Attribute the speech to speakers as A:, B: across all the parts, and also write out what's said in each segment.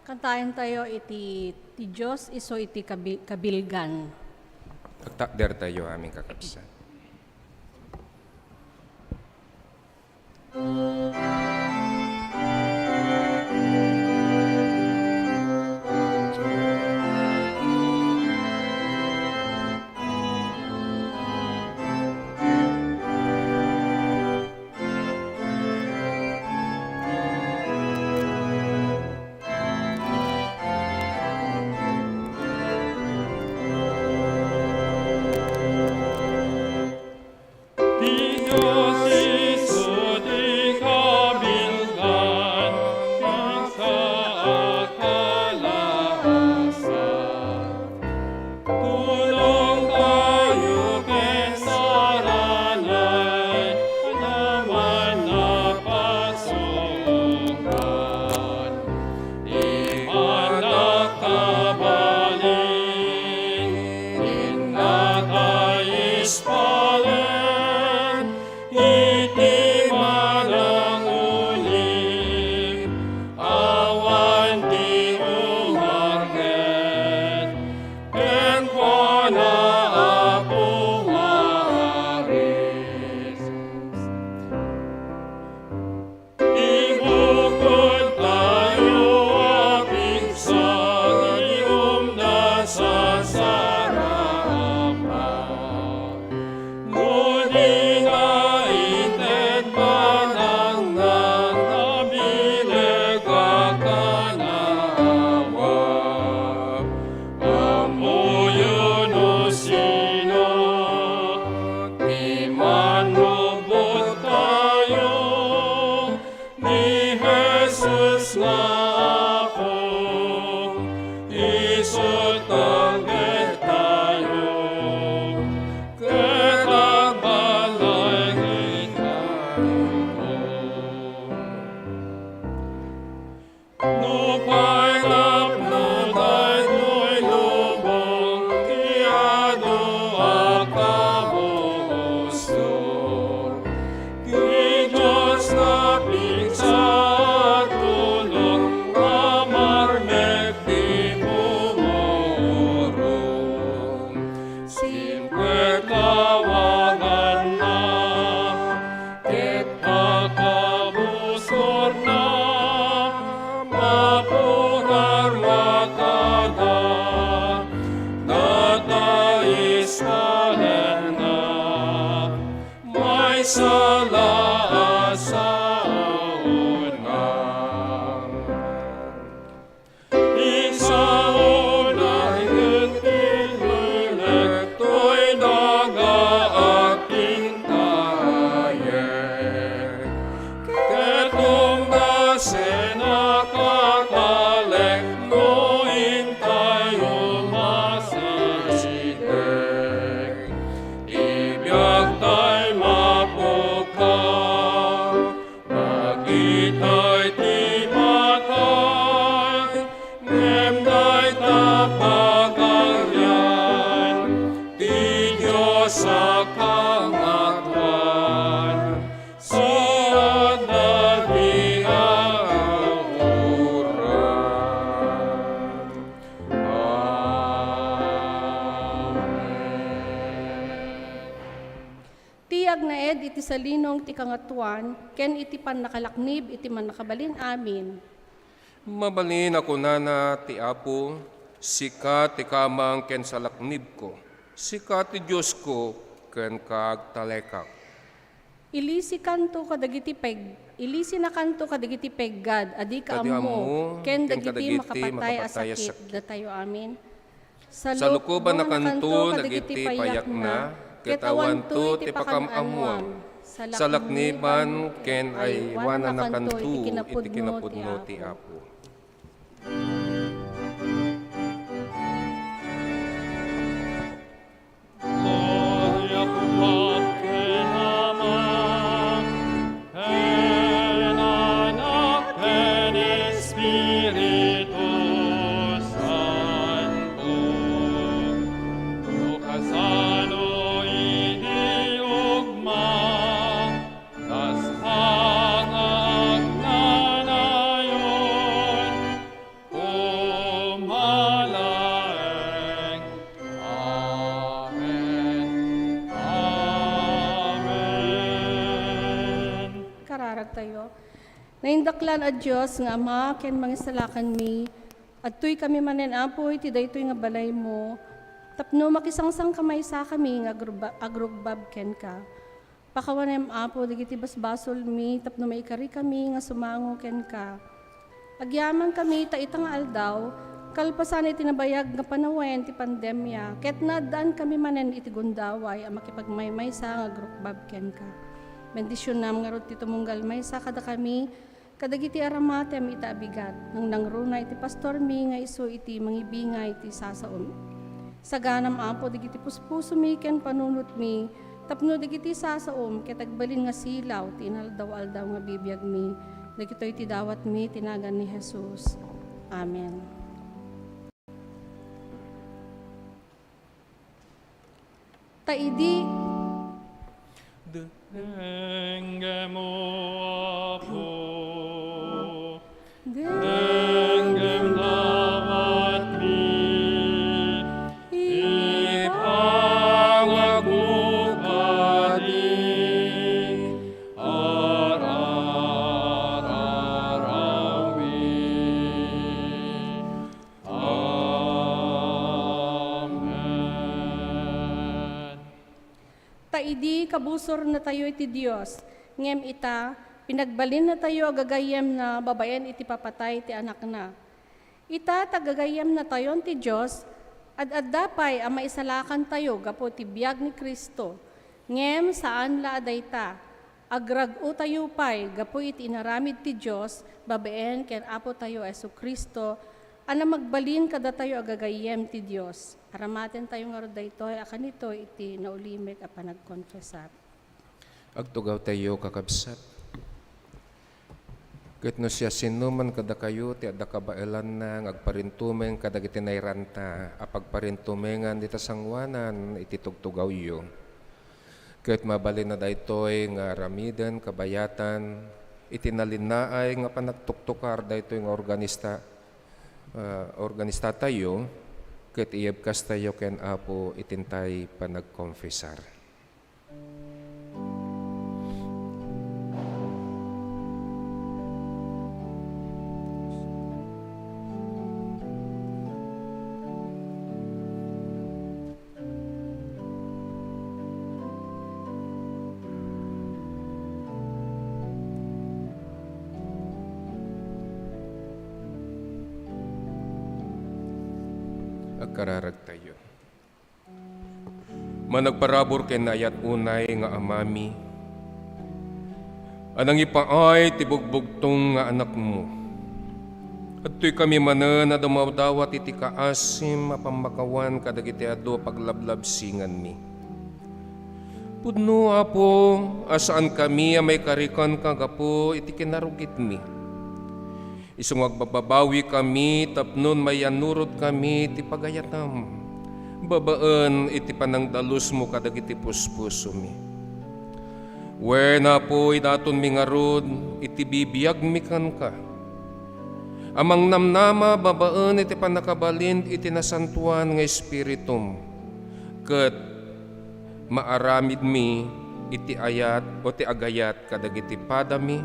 A: Kantayan tayo ti Diyos iso iti kabilgan.
B: Agtakder tayo aming kakabsat.
A: Iti salinong ti kangatuan, ken iti pan nakalaknib, iti man nakabalin amin.
B: Mabalin ako nana ti Apo, sika ti kamang ken salaknib ko, sika ti Diyos ko ken kagtalekak.
A: Ilisi na kanto kadagiti peggad, adi ka ammo, ken dagiti makapatay asakit, datayo amin.
B: Sa lukuban na kanto, dagiti payak na, ketawan to ti pakamamuan. Sa lakniban ken ay wana na kanto iti kinapudno ti Apo.
A: kararag tayo. Naindaklan a Diyos nga Ama, ken mangisalakan mi, at tuy kami manen apoy, ti daytoy nga balay mo, tapno makisangsang kamay sa kami nga agrugbab ken ka. Pakawanem apo, digiti basbasol mi, tapno maikari kami nga sumango ken ka. Agyaman kami, taitang aldaw, kalpasan iti nabayag nga panawen ti pandemya, ket nadaan kami manen iti gundaway, ang makipagmaymay sa nga agrukbab ken ka. Bendisyon nam nga rod ti tumunggal may sa kada kami, kadagiti aramatem ita abigat, nang nangruna iti pastor mi nga iso iti mangibingay iti sasaon. Saganam apo digiti puspuso mi ken panunot mi, tapno digiti sasaom ket agbalin nga silaw ti inaldaw-aldaw nga bibiyag mi, dagitoy ti dawat mi tinagan ni Jesus. Amen. Taidi
C: Dengemo apo,
A: Dengem
C: dengem dawat mi, ipangagupadi, arararami. Amen.
A: taidi kabusor na tayo iti Dios, ngem ita, pinagbalin na tayo agagayem na babayan iti papatay ti anak na. Ita tagagayem na tayo ti Dios, ad dapay ang maisalakan tayo gapo ti biag ni Kristo. Ngem saan la adayta, agragu tayo pay gapo iti inaramid ti Dios, babaen ken apo tayo Yesu Kristo, ana magbalin kada tayo agagayem ti Dios. Aramaten tayo nga roday toy, akan ito iti naulimek a panagkonfesar.
B: Agtugaw tayo kakabsat. Ket no siya sinuman kada kayo, ti adda kabailan na agparintumen kadag iti nayranta, apagparintumengan dita sangwanan iti tugtugaw yo. Ket mabalin na daytoy nga ramiden, kabayatan, iti nalinaay nga panagtuktukar daytoy nga organista tayo, ket iyebkas tayo ken apo itintay panagkonfesar. Agkararag tayo. Managparabor ken ayat unay nga amami, anang ipaay tibugbugtong nga anak mo. At tuy kami manen na dumawdawat iti kaasim mapamakawan kadagiti ado paglablabsingan mi. Pudno apo, asaan kami may karikan kagapo iti kinarugit mi. Isung magbababawi kami, tapnon mayanurot kami, iti pagayatam. Babaan, iti panangdalus mo kadag iti puspuso mi. Wena po, idaton mi ngarod, iti bibiyag mi kan ka. Amang namnama, babaan, iti panakabalin, iti nasantuan nga espiritum. Ket, maaramid mi, iti ayat o ti agayat kadag iti padami,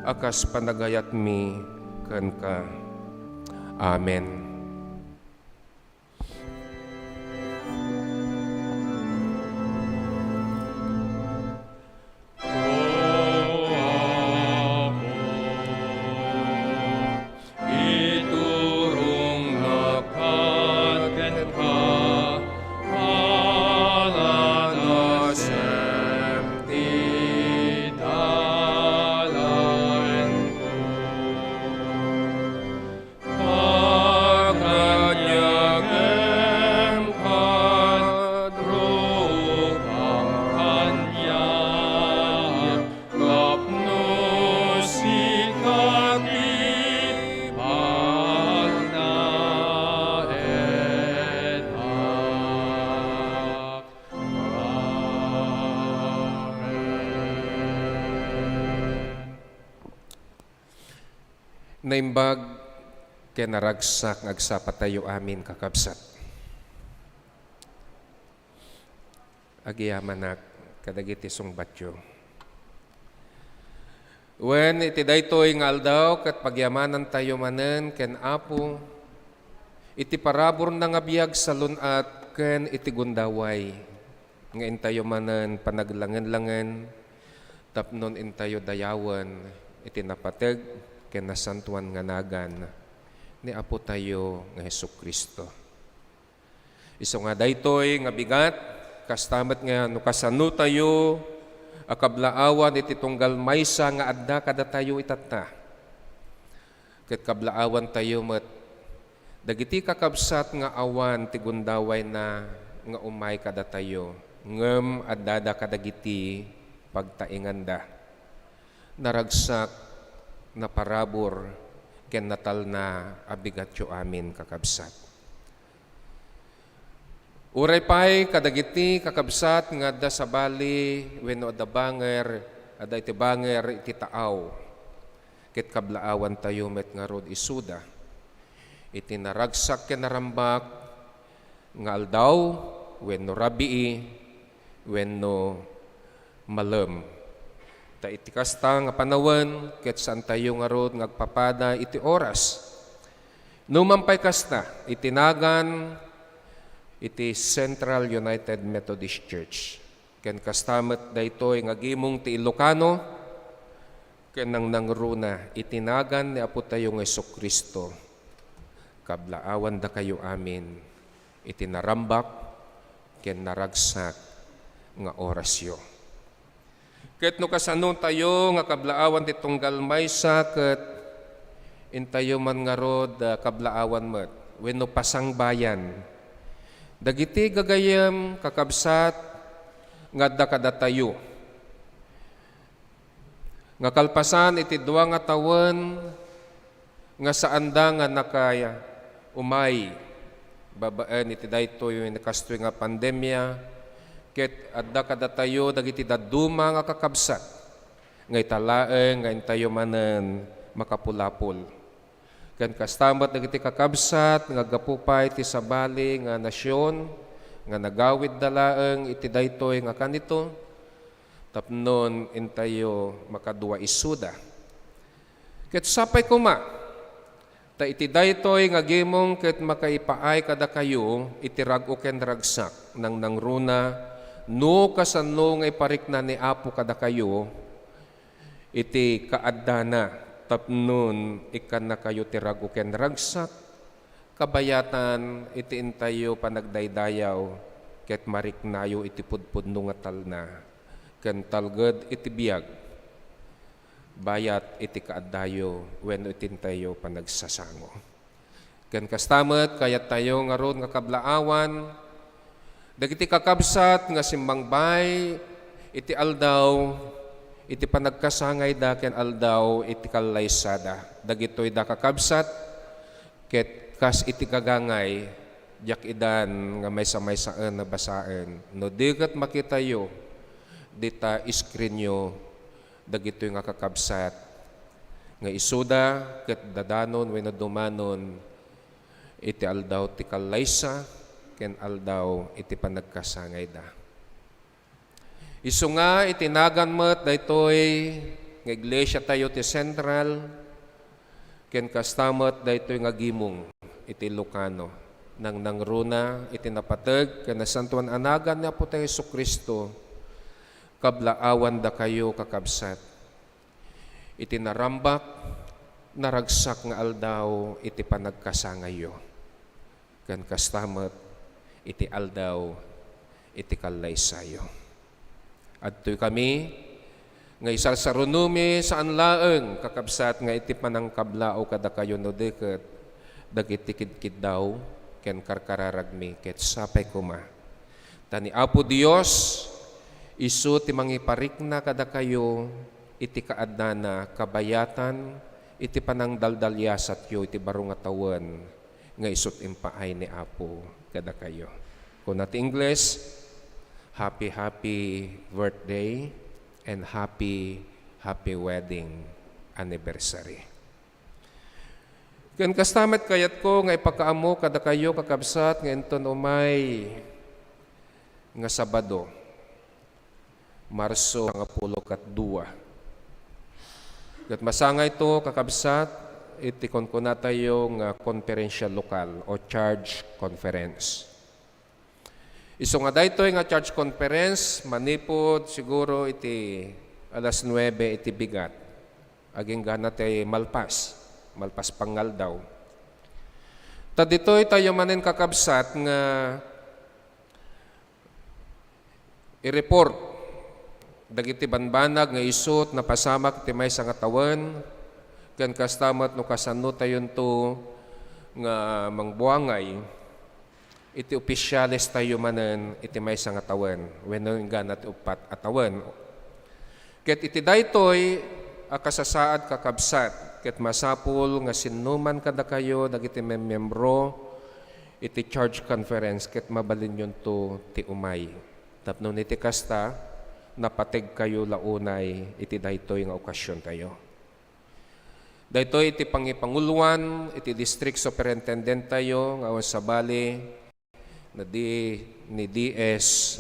B: akas panagayat mi, kan ka. Amen. Naimbag ken naragsak agsapat tayo amin kakabsat. Agiyaman nak kadagiti sungbatyo. When iti daytoy nga aldaw ket pagyamanan tayo manen ken Apo, iti parabor na nga biyag sa lunat ken iti gundaway. Nga intayo manen panaglangen-langen, tapnon intayo dayawan, iti napateg ken nasantuan nga nagan ni Apo tayo nga Hesukristo. Isu nga daytoy nga bigat, kastamet nga no kasano tayo, akablaawan iti tunggal maysa nga adda kada tayo itata. Ket kablaawan tayo met dagiti kakabsat nga awan ti gundaway na nga umay kada tayo. Ngem addada kadagiti pagtainganda. Naragsak na parabor ken natal na abigatyo amin kakabsat. Uray pay kadagiti kakabsat nga adda sa bali wenno adda banger, adda iti banger iti taaw. Ket kablaawan tayo met nga rod isuda. Iti naragsak ken narambak nga aldaw wenno rabii wenno malem. Ta iti kasta nga panawen ket saan tayo nga rod ngagpapada iti oras. Numampay kasta itinagan iti Central United Methodist Church. Ken kastamet daytoy nga gimong ti Ilocano ken nang nangruna itinagan ni Apo tayo nga Hesukristo. Kablaawan da kayo amin iti narambak ken naragsak nga orasyo. Ket no kasano tayo nga kablaawan ti tunggal maysa ket intayo man nga rod kablaawan met wenno pasangbayan. Dagiti gagayem kakabsat nga adda kada tayo. Nga kalpasan iti dua nga tawen nga saanda nga nakaya umay babaan iti daytoy nakastoy nga pandemya ket adda kada tayo dagiti dadduma nga kakabsat nga italaeng nga intayo manen makapulapol. Ken kastamat dagiti kakabsat nga gapupay ti sabali nga nasyon nga nagawid dalaeng iti daytoy nga kanito tapnon intayo makadua isuda. Ket sapay kuma ta iti daytoy nga gimong ket makaipaay kada kayo iti rag-o ken ragsak nang nangruna no kasano nga iparikna ni Apo kada kayo iti kaaddana tapnon ikan na kayo tirago ken ragsak, kabayatan iti intayo panagdaydayaw, ket mariknayo iti pudpudno nga talna, ken talged iti biyag, bayat iti kaaddayo, wenno iti intayo panagsasango. Ken kastamet kayat tayo nga ron nga kablaawan, dagiti kakabsat nga simbangbay, iti aldaw, iti panagkasangay da ken aldaw iti kalaysada. Dagitoy da kakabsat ket kas iti kagangay jak idan nga maysa-maysaan na basaen. No diket makitayo dita iskrinyo dagitoy nga kakabsat nga isuda ket dadanon wenno dumanon iti aldaw ti kalaysa ken aldaw iti panagkasangay da. Isu nga itinagan met daytoy nga iglesia tayo ti Central ken kastamet daytoy nga gimong iti Ilocano nang nangruna iti napateg ken nasantuan anagan ni Apo tayo Hesukristo kablaawan da kayo kakabsat iti narambak naragsak nga aldaw iti panagkasangayo ken kastamet iti aldaw iti kalaysayo. Adtoy kami nga isarsarunumi saan laeng kakabsat nga iti panangkablao kada kayo no deket dagiti kidkid daw ken karkararagmi ket sapay kuma. Tani Apo Dios isu ti mangiparikna kada kayo iti kaaddana kabayatan iti panangdaldalyasat yo iti baro nga tawen nga isut impaay ni Apo kada kayo. Kung nati English, happy birthday and happy wedding anniversary. Ken kastamet kayat ko nga ipakaamo kada kayo kakabsat nga enton umay nga Sabado, Marso nga 12. Kat masangay to kakabsat, itikon ko na tayo nga konferensya lokal o charge conference. Iso nga dayto nga charge conference, manipod siguro iti alas 9 iti bigat. Aging gana tayo malpas pangal daw. Ta dito'y tayo manin kakabsat nga i-report dagiti banbanag nga isut na pasamak ti may nga tawen ken kastamat no kasano tayon to nga mangbuangay iti opisyales tayo manen iti may nga tawen wenno nga ti upat a tawen ket iti daytoy akasasaad kakabsat ket masapul nga sinuman kada kayo dagiti membro iti charge conference ket mabalin yon to ti umay tapno iti kasta napateg kayo launay iti daytoy nga okasyon tayo. Daytoy iti pangipanguluan, iti district superintendent tayo nga sa bali na ni DS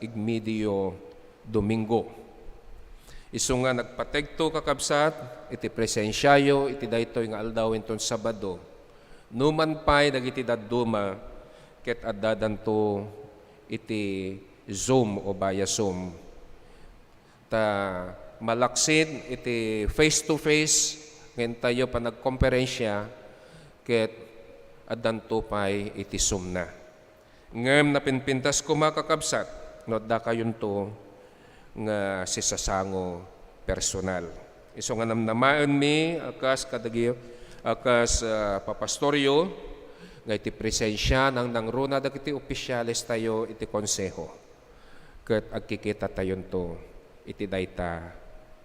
B: Igmedio Domingo. Isu nga nagpategto kakabsat, iti presensyayo, iti daytoy nga aldawin ton Sabado. Numan pay dagiti dadduma ket addadanto iti Zoom o via Zoom. Ta malaksid iti face-to-face ngayon tayo pa nagkomperensya ket addanto pay iti Zoom na. Ngem napinpintas ko makakabsat no da kayon to nga sisasango personal. Iso nga namnamaan mi akas kadagyo akas papastoryo nga iti presensya nang nangruna dagiti opisyales tayo iti konseho. Ket agkikita tayon to iti dayta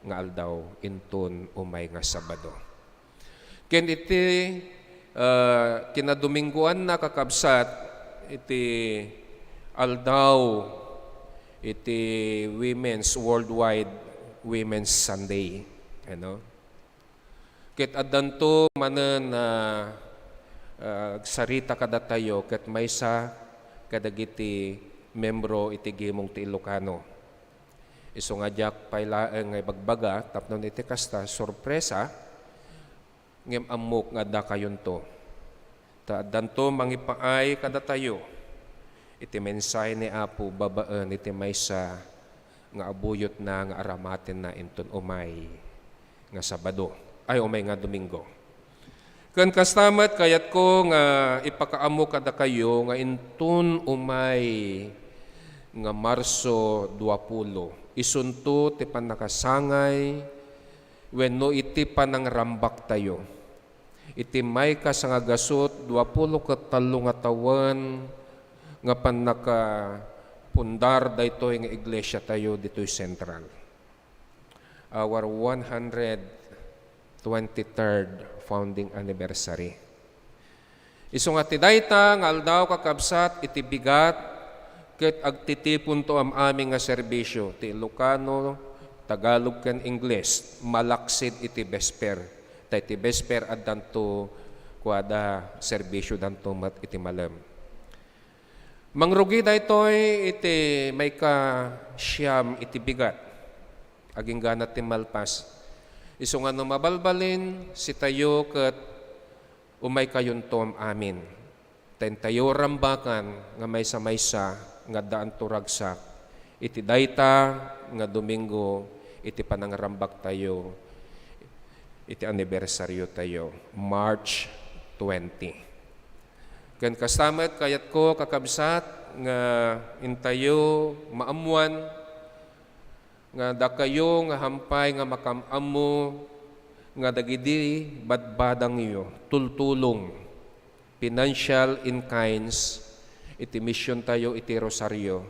B: nga aldaw inton umay nga Sabado. Ken iti kinadominguan na kakabsat iti aldaw iti Women's Worldwide Women's Sunday. Ano? Ket addanto manen sarita kada tayo ket maysa kadagiti membro iti gimong ti Ilocano. Iso nga jak pailaeng nga bagbaga tapnon iti kasta sorpresa ngem amok nga da kayon to. Ta danto mangipaay kada tayo iti mensahe ni Apo babaan iti maysa nga abuyot na nga aramaten na inton umay nga Sabado ay umay nga Domingo. Ken kastamet kayat ko nga ipakaammo kada kayo nga inton umay nga Marso 20 isunto ti panakasangay wenno iti panangrambak tayo. Iti may kasangagasot 20 nga tawen nga panakapundar daytoy nga iglesia tayo ditoy Central. Our 123rd founding anniversary. Isu nga ti dayta nga aldaw kakabsat iti bigat ket agtitipon to aming nga serbisyo ti Ilocano, Tagalog ken Ingles malaksid iti Vesper. Ta iti Vesper addanto kuada serbisyo danto mat iti malam. Mangrugi daytoy iti may ka siyam iti bigat. Aging ganat ti malpas. Isu nga no mabalbalin si tayo ket umay kayon tom amin. Ten tayo rambakan nga maysa-maysa nga daan turagsak iti dayta nga Domingo iti panangrambak tayo iti anibersaryo tayo March 20. Ken kastamet kayat ko kakabsat nga intayo maamuan nga da kayo nga hampay nga makamamo nga dagidi badbadang iyo tultulong financial in kinds iti mission tayo iti Rosario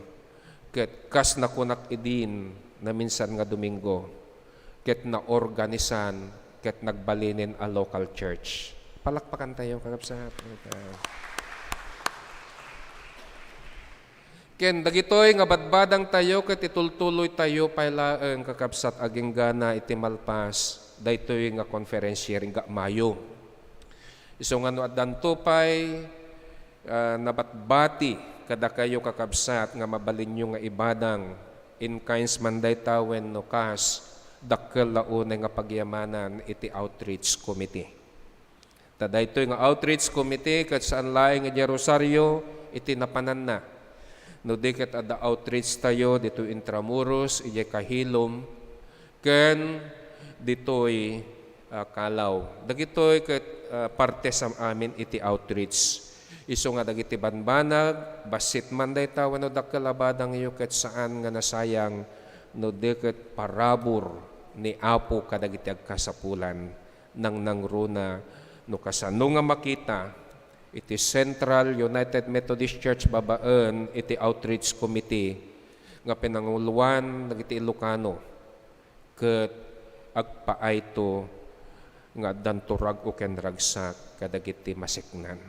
B: ket kas nakunak idin na minsan nga Domingo ket naorganisan ket nagbalinin a local church. Palakpakan tayo kakabsat. Ken dagitoy nga badbadang tayo ket itultuloy tayo pailaeng kakabsat aging gana iti malpas daytoy nga conference nga Mayo. Isu nga no addanto pay nabatbati kada kayo kakabsat nga mabalin nyo nga ibadang in kinds man dayta wenno kas dakkel launay nga pagyamanan iti outreach committee. Tada ito nga outreach committee kat saan laing nga Rosario iti napanan na. No di kat ada outreach tayo dito Intramuros, iti Kahilom, ken dito'y Kalaw. Dagito'y kat parte sa amin iti outreach. Iso nga dagiti banbanag, basit man day tawa no dakkalabadang iyo kat saan nga nasayang no deket parabor ni Apo kadagiti agkasapulan nang nangruna no kasano nga makita iti Central United Methodist Church Babaen iti Outreach Committee nga pinanguluan dagiti Ilocano ket agpaayto nga danturag o ken ragsak kadagiti masiknan.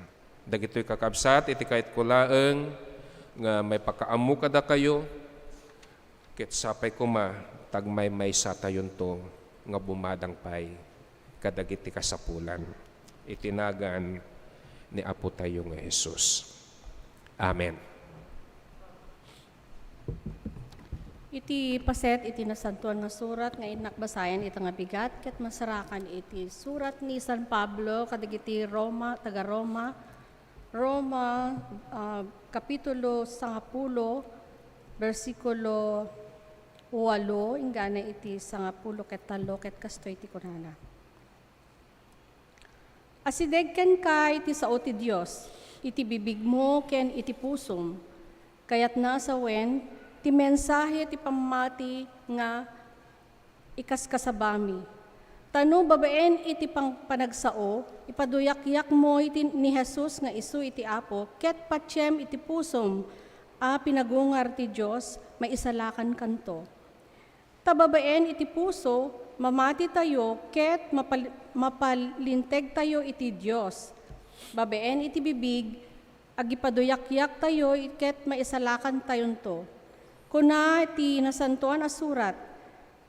B: Dagitoy kakabsat iti kahit kulaeng nga may pakaamu kada kayo ket sapay kuma tagmay sa tayon to nga bumadang pay kadagiti kasapulan itinagan ni Apo tayo nga Jesus. Amen.
A: Iti paset iti nasantuan nga surat nga inakbasayan ita nga bigat ket masarakan iti surat ni San Pablo kadagiti Roma taga Roma kapitulo 10 versikulo 8 ingana iti 10 ket 3 ket kastoy iti kunana. Asideg ken ka iti sao ti Dios, iti bibig mo ken iti pusom, kayat nasa wen ti mensahe ti pamati nga ikaskasabami. Tano babaen iti panagsao, ipaduyak-yak mo iti ni Jesus nga isu iti Apo, ket patsem iti pusom, pinagungar ti Diyos, maisalakan kanto. Tababaen iti puso, mamati tayo, ket mapalinteg tayo iti Diyos. Babaen iti bibig, agipaduyak-yak tayo, ket maisalakan tayon to. Kuna iti nasantuan asurat,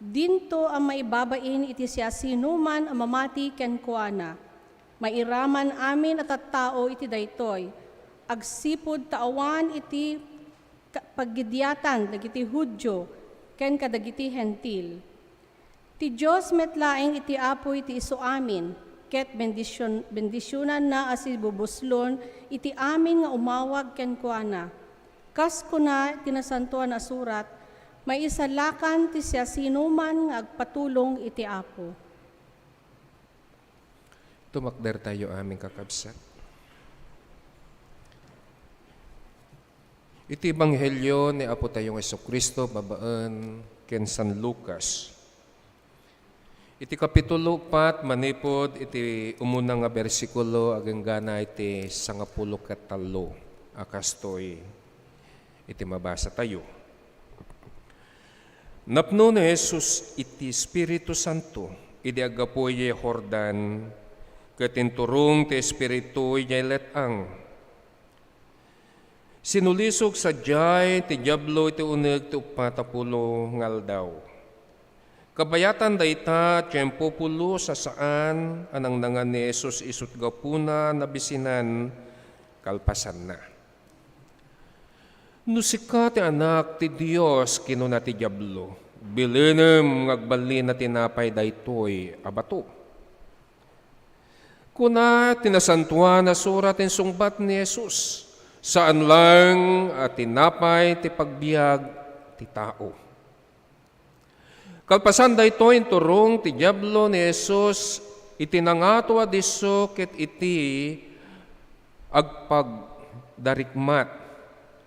A: dinto ang maibabain iti siya sinuman ang mamati ken kuana. Mairaman amin at tao iti daytoy. Agsipod taawan iti paggidyatan dagiti Hudyo ken kadagiti Hentil. Ti Dios metlaeng iti Apo iti isu amin ket bendisyonan na asi bubuslon iti amin nga umawag ken kuana. Kas kuna tinasantuan na surat, may isalakan ti siya sinuman nga agpatulong iti Apo.
B: Tumakder tayo aming kakabsat. Iti Ebanghelyo ni Apo tayong Jesucristo babaen ken San Lucas. Iti kapitulo 4 manipod iti umuna nga bersikulo agenggana iti 10 ket 3 akastoy iti mabasa tayo. Napno ni Jesus iti Espiritu Santo, iti agapoy Jordan, katinturong ti Espiritu jay letang. Sinulisog sa jay, ti Diablo iti uneg ti upatapulo ngal daw. Kabayatan dayta, tiyempo pulo sa saan, anang nangan ni Jesus isut gapuna nabisinan, kalpasan na. Nusika ti anak ti Dios kinuna ti Diablo, bilinem ngagbali na tinapay daytoy abato. Kuna tinasantuan na surat in sungbat ni Jesus, saan lang at tinapay ti pagbiag ti tao. Kalpasan daytoy turong ti Diablo ni Jesus, itinangatwa diso ket iti agpagdarikmat.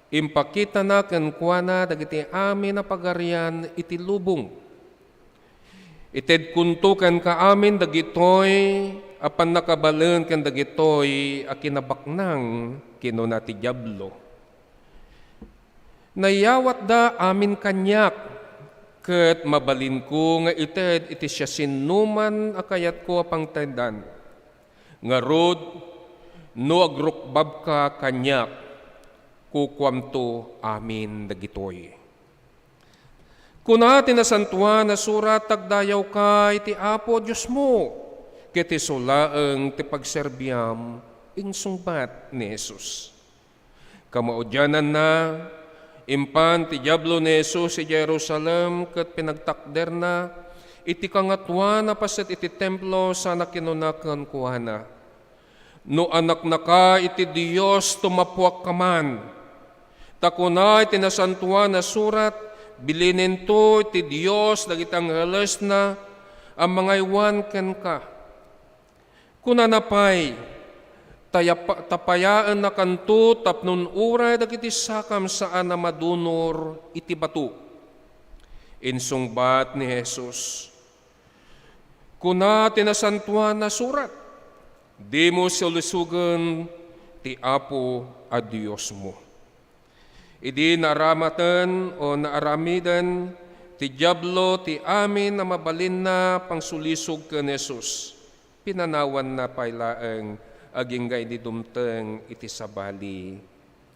B: Impakita na kenkwana dagiti amin na pagarian iti lubong. Ited kuntukan ka amin dagitoy apan nakabalen ken dagitoy a kinabaknang kinuna ti Diablo. Nayawat da amin kanyak ket mabalin ko nga ited iti siya sinuman akayat ko apang tendan. Ngarod no agrukbab ka kanyak kukwamto amin dagitoy. Kuna tinasantuan na surat tagdayaw ka iti Apo Diyos mo, ket isulaeng ti pagserbiam insungbat ni Jesus. Kamaudyanan na, impan ti Diablo ni Jesus si Jerusalem ket pinagtakder na, iti kangatwa na paset iti templo sana kinunakan kuana. No anak na ka iti Diyos tumapuak kaman. Takuna iti nasantuan na surat, bilinin to iti Diyos dagitang halas na ang mga iwan ken ka. Kuna napay, tapayaan na kanto tapnon uray dagiti sakam saan na madunor iti batu. Insungbat ni Jesus, kuna tinasantuan na surat, di mo silusugan ti Apo a Diyos mo. Idi naaramatan o naaramidan ti Diablo ti amin na mabalin na pangsulisog ken Jesus. Pinanawan na pailaeng aging gay di dumteng iti sabali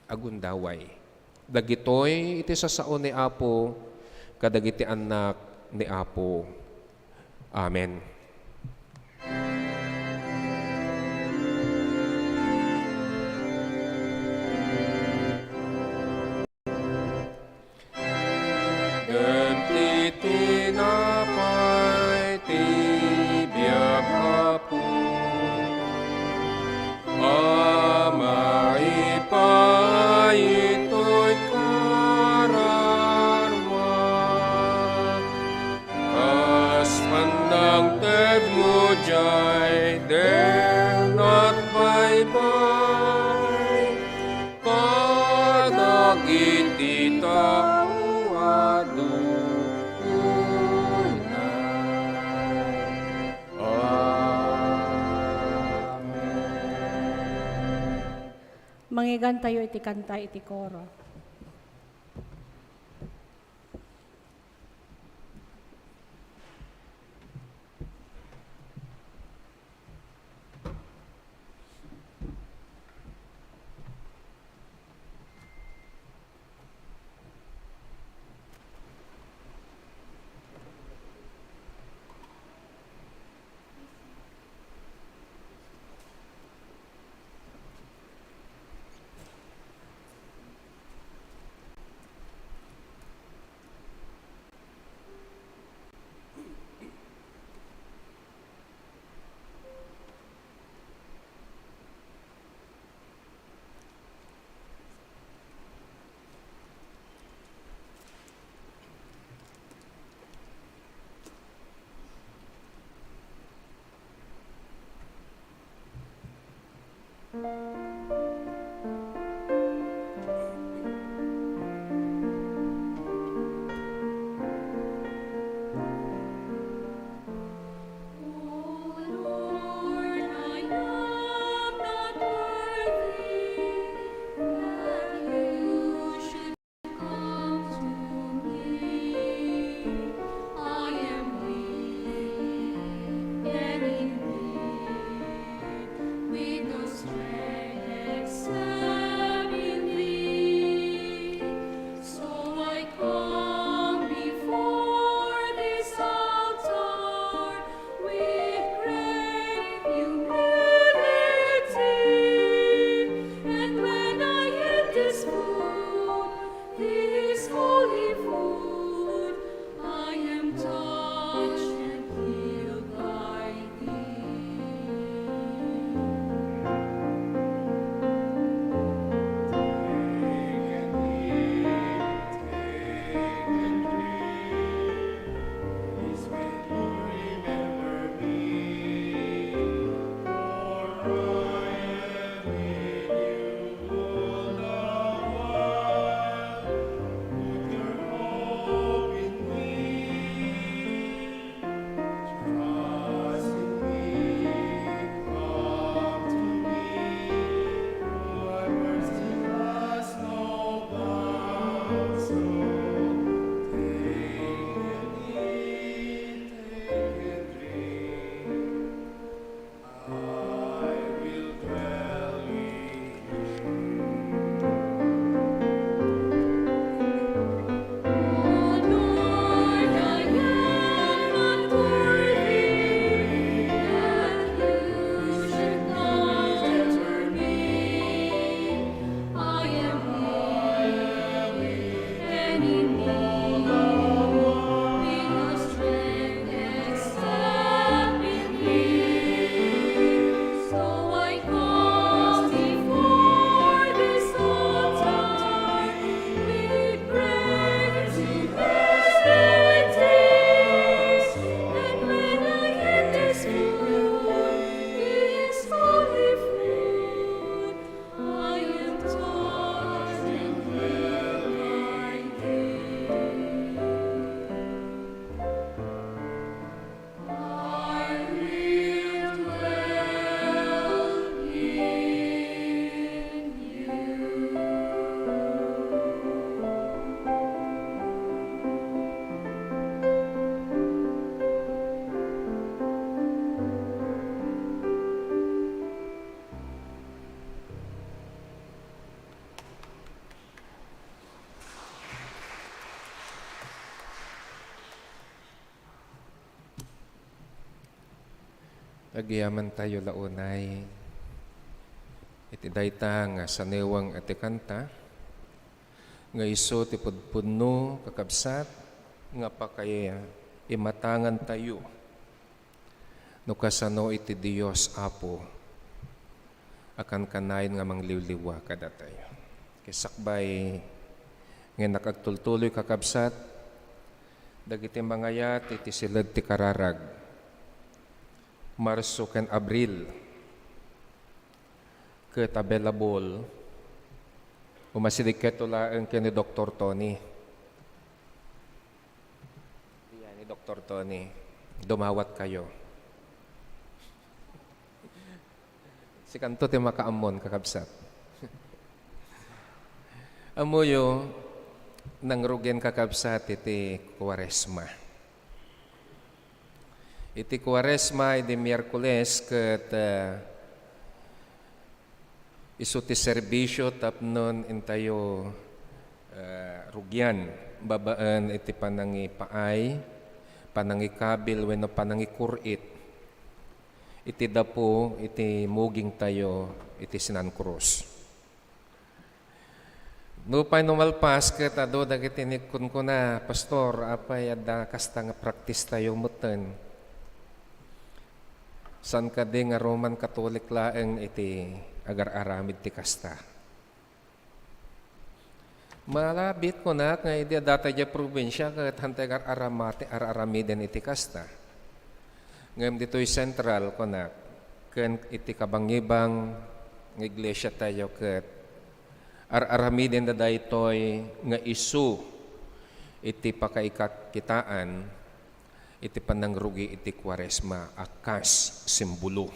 B: agundaway. Dagitoy iti sasao ni Apo kadagiti anak ni Apo. Amen. Ganti tinapay ti biag Apo, Ama ipay ito'y kararwa, kas pandang ted mo jay, den at baybay, kadagiti tao
A: Manggigan tayo iti kanta iti koro.
B: Agyaman tayo launay. Iti dayta nga sanewang iti kanta. Nga iso ti pudpudno kakabsat. Nga pa kaya imatangan tayo. No kasano iti Diyos Apo. Akan kanayon nga mangliwliwa kada tayo. Kisakbay nga nakagtultuloy kakabsat. Dagiti mangayat iti silad ti kararag. Marso ken Abril ket available umasilig ketulaeng ken ni Dr. Tony. Yan ni Dr. Tony. Dumawat kayo. Si kanto ti makaamon kakabsat. Amuyo nang rugen kakabsat iti Kwaresma. Iti Kwaresma, iti Miyerkules, ket iso ti serbisyo tapnon intayo rugyan, babaan iti panangipaay, panangikabil, wenno panangikurit, iti dapo, iti muging tayo, iti Sinan Cruz. No pa'y numalpas, ket ado dagiti nikun ko na, Pastor, apay adda kasta nga practice tayo muten. San ka di nga Roman Catholic laeng iti agar-aramid ti kasta. Malabit ko na nga iti data di probinsya kat hantay agar-aramiden iti kasta. Ngayon dito'y central ko na ken iti kabangibang ng iglesia tayo kat ar-aramiden da daytoy nga isu iti pakaikakitaan iti panangrugi iti Kwaresma akas simbolo.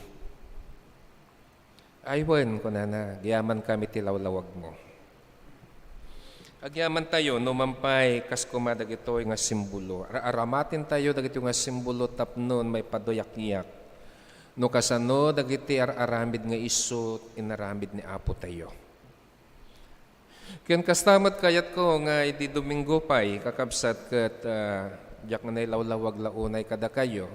B: Aywan ko na, giyaman kami ti lawlawag mo. Agyaman tayo, numampay kas kumadag ito nga simbolo. Aramatin tayo dagiti nga simbolo tapnon may padoyak-iyak. No kasano dagiti aramid nga iso inaramid ni Apo tayo. Ken kastamat kayat ko nga iti Domingo pay kakabsat ket diyak na lawlawag launay kada kayo.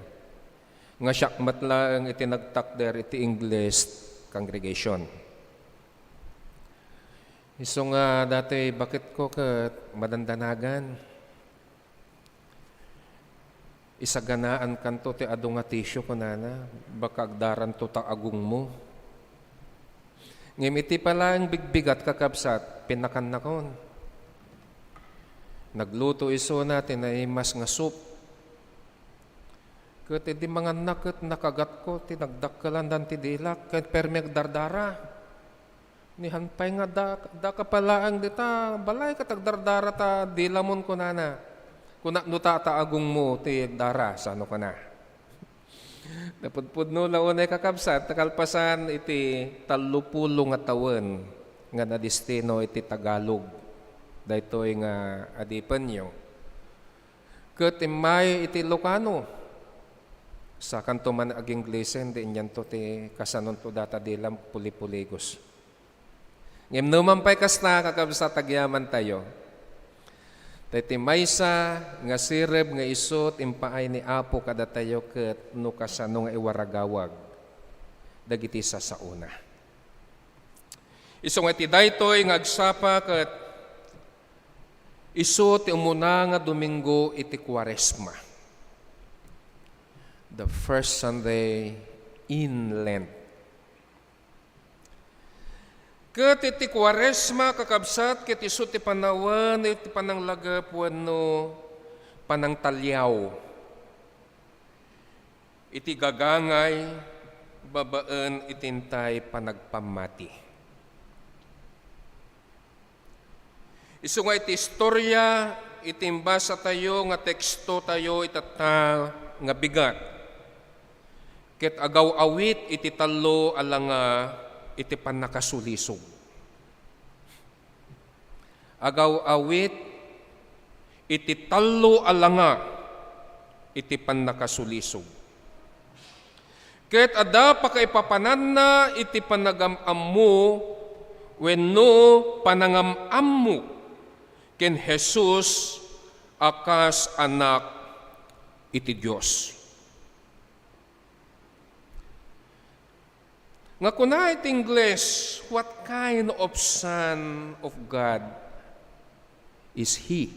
B: Nga syakmat lang iti nagtakder iti English congregation. Iso nga dati bakit ko ket madandanagan. Isaganaan kanto ti adu nga tisyo ko nana. Baka agdaran to ta agung mo. Ngem iti pala ang bigbigat kakabsat pinakan na kon. Nagluto iso natin ay mas nga soup. Ket di mga naket nakagat ko ti nagdakkelan dan ti dilak ket permeg dardara. Ni hanpay nga da kapalaang dita balay ket agdardara ta dilamon ko nana. Kuna nuta ta agung mo ti dara sano kana. Napudpudno launay kakabsat takalpasan iti 30 nga tawen nga nadistino iti Tagalog. Daytoy nga adipan nyo. Ket imay iti Ilocano. Sa kanto man ag Inglesen, di inyan to ti kasanon to data dilam pulipuligos. Ngem numan pa'y kasta kakabsa tagyaman tayo. Dati maysa nga sireb nga isot impaay ni Apo kada tayo ket no kasano nga iwaragawag. Dagiti sa sauna. Iso nga ti daytoy nga agsapa ket iso ti umuna nga Domingo iti Kwaresma. The first Sunday in Lent. Ket iti Kwaresma kakabsat ket iso ti panawan iti pananglagap wenno panangtalyaw. Iti gagangay babaan itintay panagpamati. Isu nga iti istorya, itimbasa tayo, nga teksto tayo, itata nga bigat. Ket agaw awit, iti talo alanga, iti panakasulisog. Agaw awit, iti talo alanga, iti panakasulisog. Ket ada pakaipapanan na, iti panagam-ammo, wenno panangam-ammo, ken Jesus akas anak iti Dios. Nga kuna iti English, what kind of son of God is He?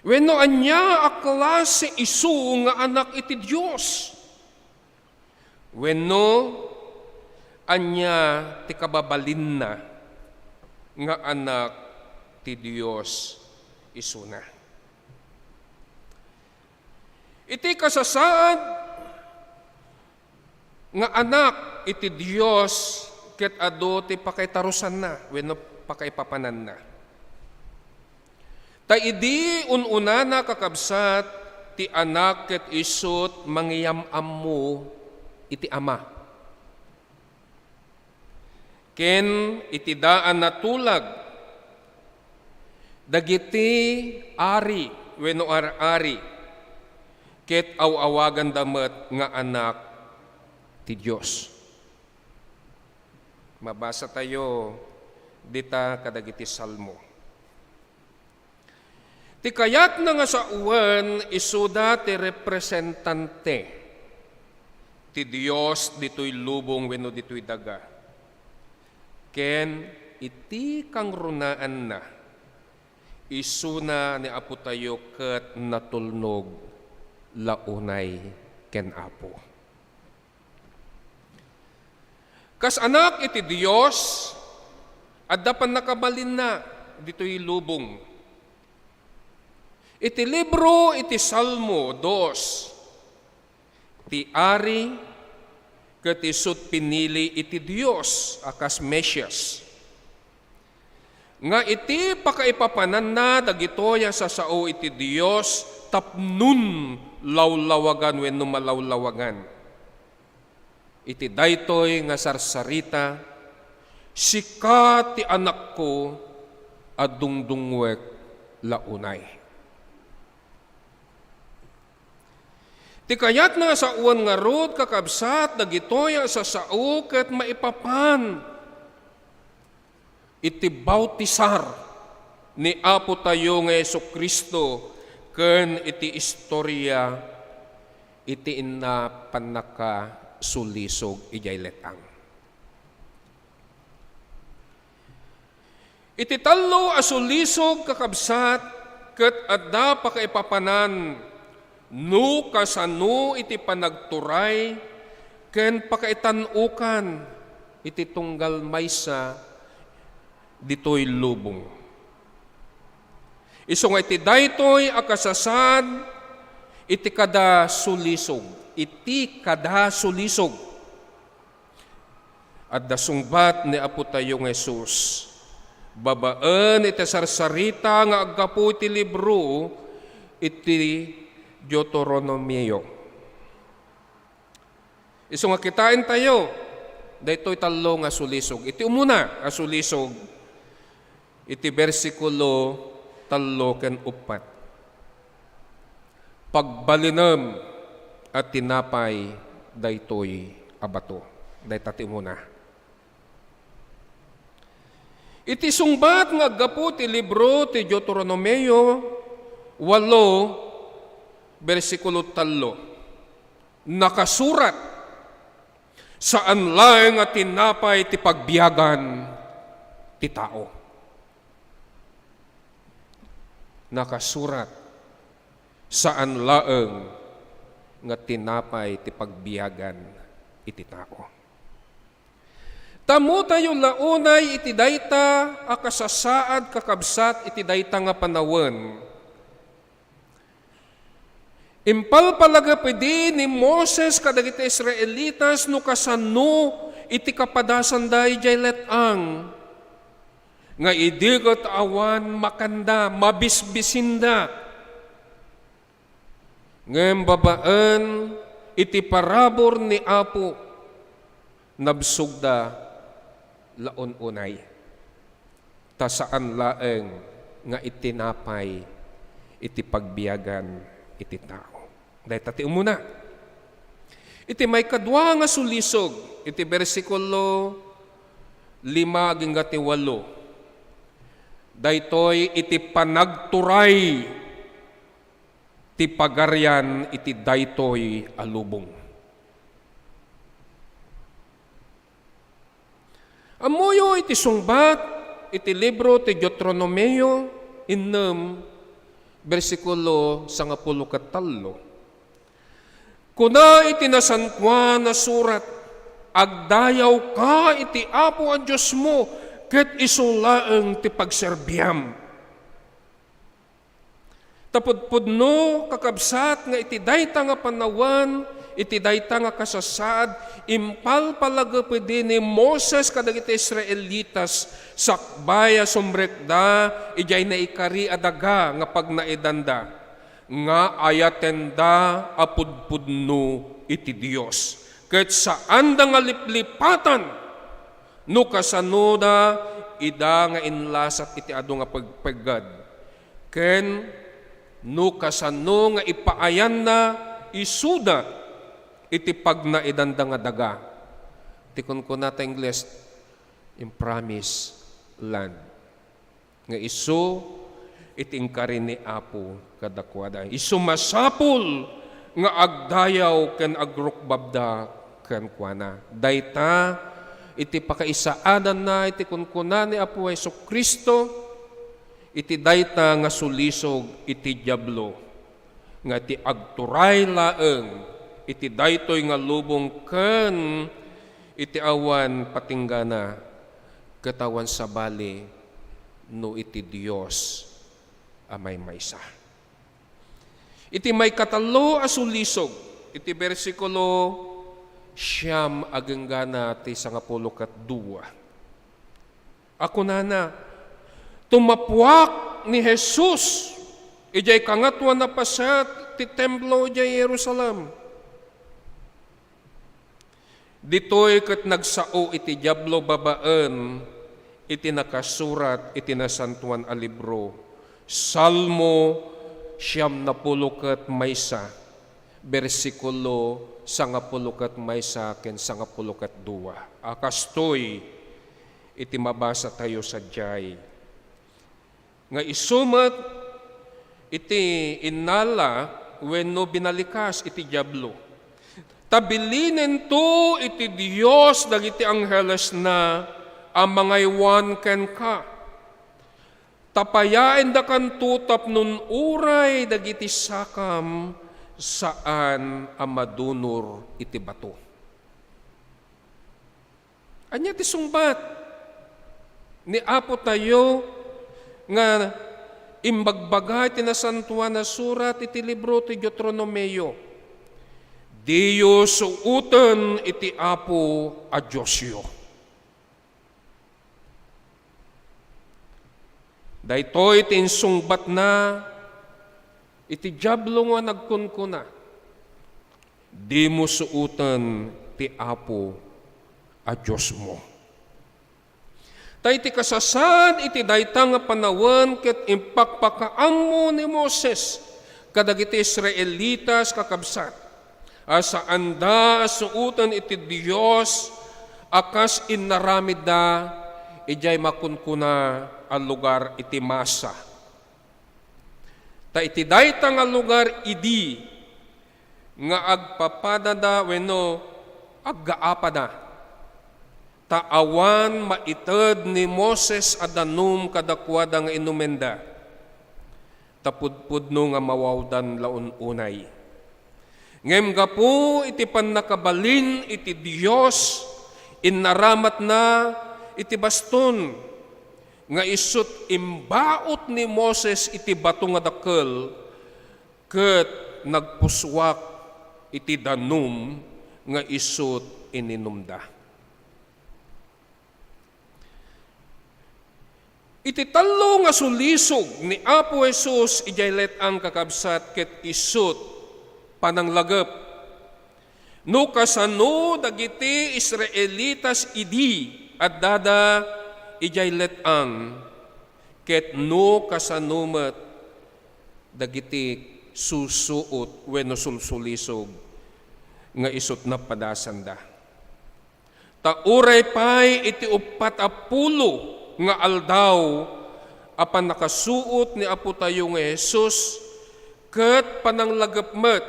B: Wenno anya a klase isu nga anak iti Dios. Wenno anya ti kababalin na nga anak ti Dios isuna. Iti kasasaad nga anak iti Dios ket adu ti pakaitarusan na wenno pakaipapanan na. Ta idi ununa na kakabsat ti anak ket isut mangyam-am mo iti ama. Ken iti daan na tulag dagiti ari wenno ari ket awagan damet nga anak ti Dios. Mabasa tayo dita kadagiti salmo. Ti kayat na nga sa uwan isuda ti representante ti Dios dito'y lubong wenno dito'y daga. Ken iti kang runaan na isuna ni Apo tayo ket natulnog launay ken Apo. Kas anak iti Dios adda pan nakabalin na dito'y lubong. Iti libro iti Salmo 2, ti ari ket isut pinili iti Dios akas Mesias. Nga iti pakaipapanan na dagitoya sa sao iti Dios tapnun lawlawagan wenno malawlawagan. Iti daytoy nga sarsarita, sika ti anak ko adungdungwek launay. Ti kayat na sa uwan nga rod kakabsat dagitoya sa sao ket maipapan iti bautisar ni Apo tayo nga Jesucristo ken iti istorya iti inna panaka sulisog ijay letang. Iti tallo a sulisog kakabsat ket adda pakaipapanan no kasano iti panagturay ken pakaitanukan iti tunggal maysa ditoy lubong. Isu nga iti daytoy akasasad iti kada sulisog. Iti kada sulisog. At dasungbat ni Apo tayo ng Jesus. Babaan iti sarsarita nga aggapu iti libro iti Deuteronomio. Isu nga kitain tayo, daytoy tallo nga sulisog. Iti umuna nga sulisog, iti versikulo 3 ken 4. Pagbalinam at tinapay daytoy abato. Daytati umuna. Iti sungbat nga aggapu ti libro ti Deuteronomio 8 versikulo 3. Nakasurat saan laeng at tinapay ti pagbiyagan ti tao. Nakasurat saan laeng nga tinapay ti pagbiyagan iti tao. Tamo tayo launay iti dayta akasasaad kakabsat iti dayta nga panawen. Impal palaga pwede ni Moses kadagiti Israelitas no kasano iti kapadasan day jay letang. Nga idigot awan makanda, mabisbisinda. Ngem babaan iti parabor ni Apo nabsugda laon-unay. Ta saan laeng nga itinapay iti pagbiyagan iti tao. Dahil tati umuna. Iti may kadwa nga sulisog, iti versikulo 5 aging 8. Daytoy iti panagturay ti pagarian iti daytoy alubong. ti sungbat iti libro ti Deuteronomio 6, versikulo 13. Kuna iti nasankwa na surat, agdayaw ka iti Apo a Diyos mo, ket isulaeng ti pagserbyam. Tapudpudno kakabsat nga iti dayta nga panawan, iti dayta nga kasasad, impal palagapedi ni Moses kadagiti Israelitas, sakbaya sumrekda, ijay na ikari adaga nga pagnaidanda, nga ayatenda apudpudno iti Dios. Ket saan da nga liplipatan, no kasanoda, ida nga inlasat iti adu nga pagpagad. Ken no kasano nga ipaayan na isuda iti pagnaidanda nga daga. Tikon ko nata English, in promise land. Nga iso iti ingkari ni Apo kadakwada. Isu masapul nga agdayaw ken agrukbabda ken kuana. Dayta iti pakaisaadan na iti kunkuna ni Apo Jesucristo, iti dayta nga sulisog iti diablo, nga iti agturay laeng, iti daytoy nga lubong ken iti awan patinggana, katawan sa bali no iti Dios amay maysa. Iti may katalo a sulisog, iti bersikulo 9 agenggana ti 12. Ako nana, tumapuak ni Jesus, ijay kangatwa na pasat ti templo ijay Jerusalem. Ditoy ket nagsao iti diablo babaen, iti nakasurat iti nasantuan a libro, Salmo 90 maysa, bersikulo 90 maysa ken 92. Akastoy iti mabasa tayo sa jay. Nga isumat iti inala wenno binalikas iti diablo. Tabilinen to iti Dios dagiti angheles na ang mga iwan ken ka. Tapayaen da kan tutap nun uray dagiti sakam saan amadunor iti bato. Anya ti sungbat ni Apo tayo nga imbagbaga iti nasantuan na surat iti libro ti Deuteronomio. Diyo suuten iti Apo a Diyosyo. Daytoy iti insungbat na iti diablo nga nagkunkuna. Di mo suuten ti Apo a Diyos mo. Tay iti kasasad iti dayta nga panawen ket impakpakaam mo ni Moses kadagiti Israelitas kakabsat. Asa anda suutan iti Dios akas inaramid da ijay makunkuna ang lugar iti Masa. Ta iti dayta nga lugar idi nga agpapadada wenno aggaapada. Taawan maited ni Moses adanum kadakwada nga inumenda. Tapudpudno nga mawawdan laun unay. Ngem gapu iti pannakabalin iti Dios innaramat na iti baston nga isut imbaot ni Moses iti bato nga dakkel ket nagpuswak iti danum nga isut ininumda. Iti talo nga sulisog ni Apo Jesus ijay let-ang kakabsat ket isut pananglagep. No kasano dagiti Israelitas idi at dada ijay let-ang ket no kasanumet dagiti susuot wenno sulsulisog nga isut na padasanda. Ta uray pay iti 40 nga aldaw apan nakasuot ni Apo tayo nga Jesus ket pananglagepmet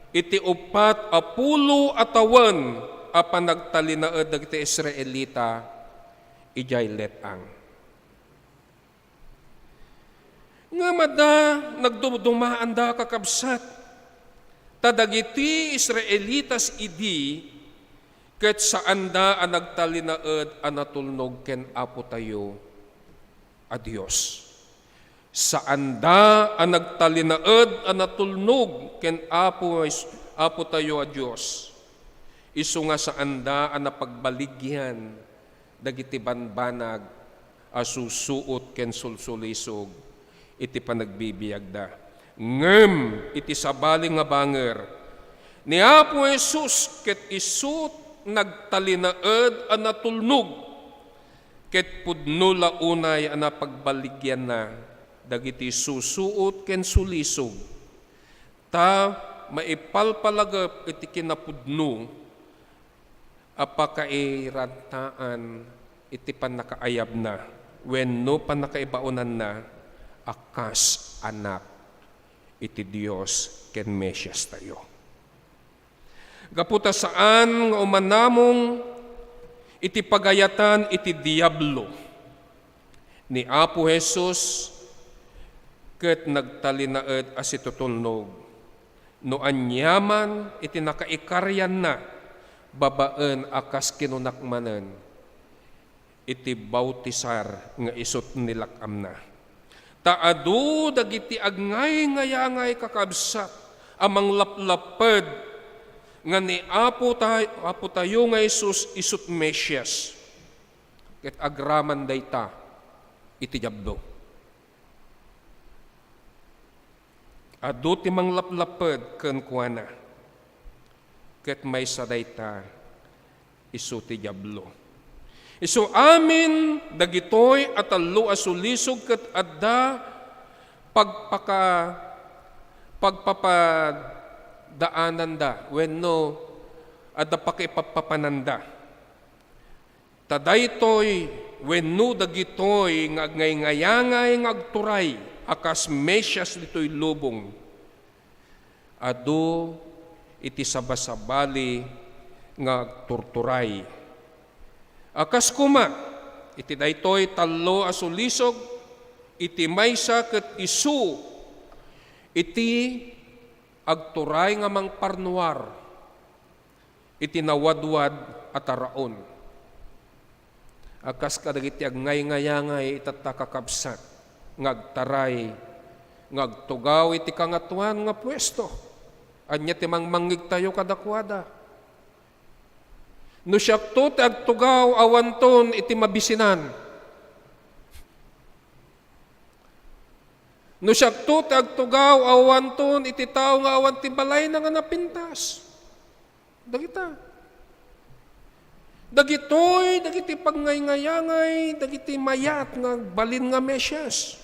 B: iti 40 atawan apan nagtalinaed dagiti Israelita ijay letang. Nga mada nagdudumaan da kakabsat, tadagiti Israelitas idi, ket saan da ang nagtalinaed ang natulnog ken Apo tayo a Dios. Saan da ang nagtalinaed ang natulnog ken Apo tayo a Dios. Isu nga saan da ang napagbaligyan dagiti banbanag a susuot ken sulsulisog iti panagbibiyag da. Ngem iti sabali nga banger ni Apo Jesus ket isut nagtalinaed ang natulnog ket pudno launay ang napagbaligyan na dagiti susuot ken sulisog ta maipalpalagap iti kinapudno apakairantaan iti panakaayab na wenno panakaibaonan na akas anak iti Dios ken Mesyas tayo. Gaputa saan nga umanamong iti pagayatan iti diablo ni Apo Jesus ket nagtalinaed as itutulnog no anyaman iti nakaikaryan na babaen akas kinunakmanen iti bautisar nga isut nilakam na. Taadu dagiti agngay-ngayangay kakabsat amang laplaped nga ni Apo tayo nga Isus isut Mesyas ket agraman dayta iti diablo. Adu ti manglaplaped ken kuana ket maysa dayta isu ti diablo. Isu amin dagitoy at allo asulisog ket adda pagpapadaanan da wenno adda pakipapapananda. Tadaytoy wenno dagitoy nga agngay-ngayangay nga agturay akas Mesyas ditoy lubong. Adu iti sabasabali nga agturturay. Akas kuma, iti daytoy tallo asulisog, iti maysa ket isu, iti agturay nga mangparnuar, iti nawadwad at araon. Akas kadagiti agnay-ngayangay itatakakabsat, ngagtaray, ngagtugaw iti kangatuan nga pwesto, anya ti mangmangig tayo kadakwada. No siyakto ti agtugaw awanton iti mabisinan. No siyakto ti agtugaw awanton iti tao nga awan ti balay na nga napintas. Dagita. Dagitoy, dagiti pagngay-ngayangay, dagiti mayat nga balin nga Mesyas.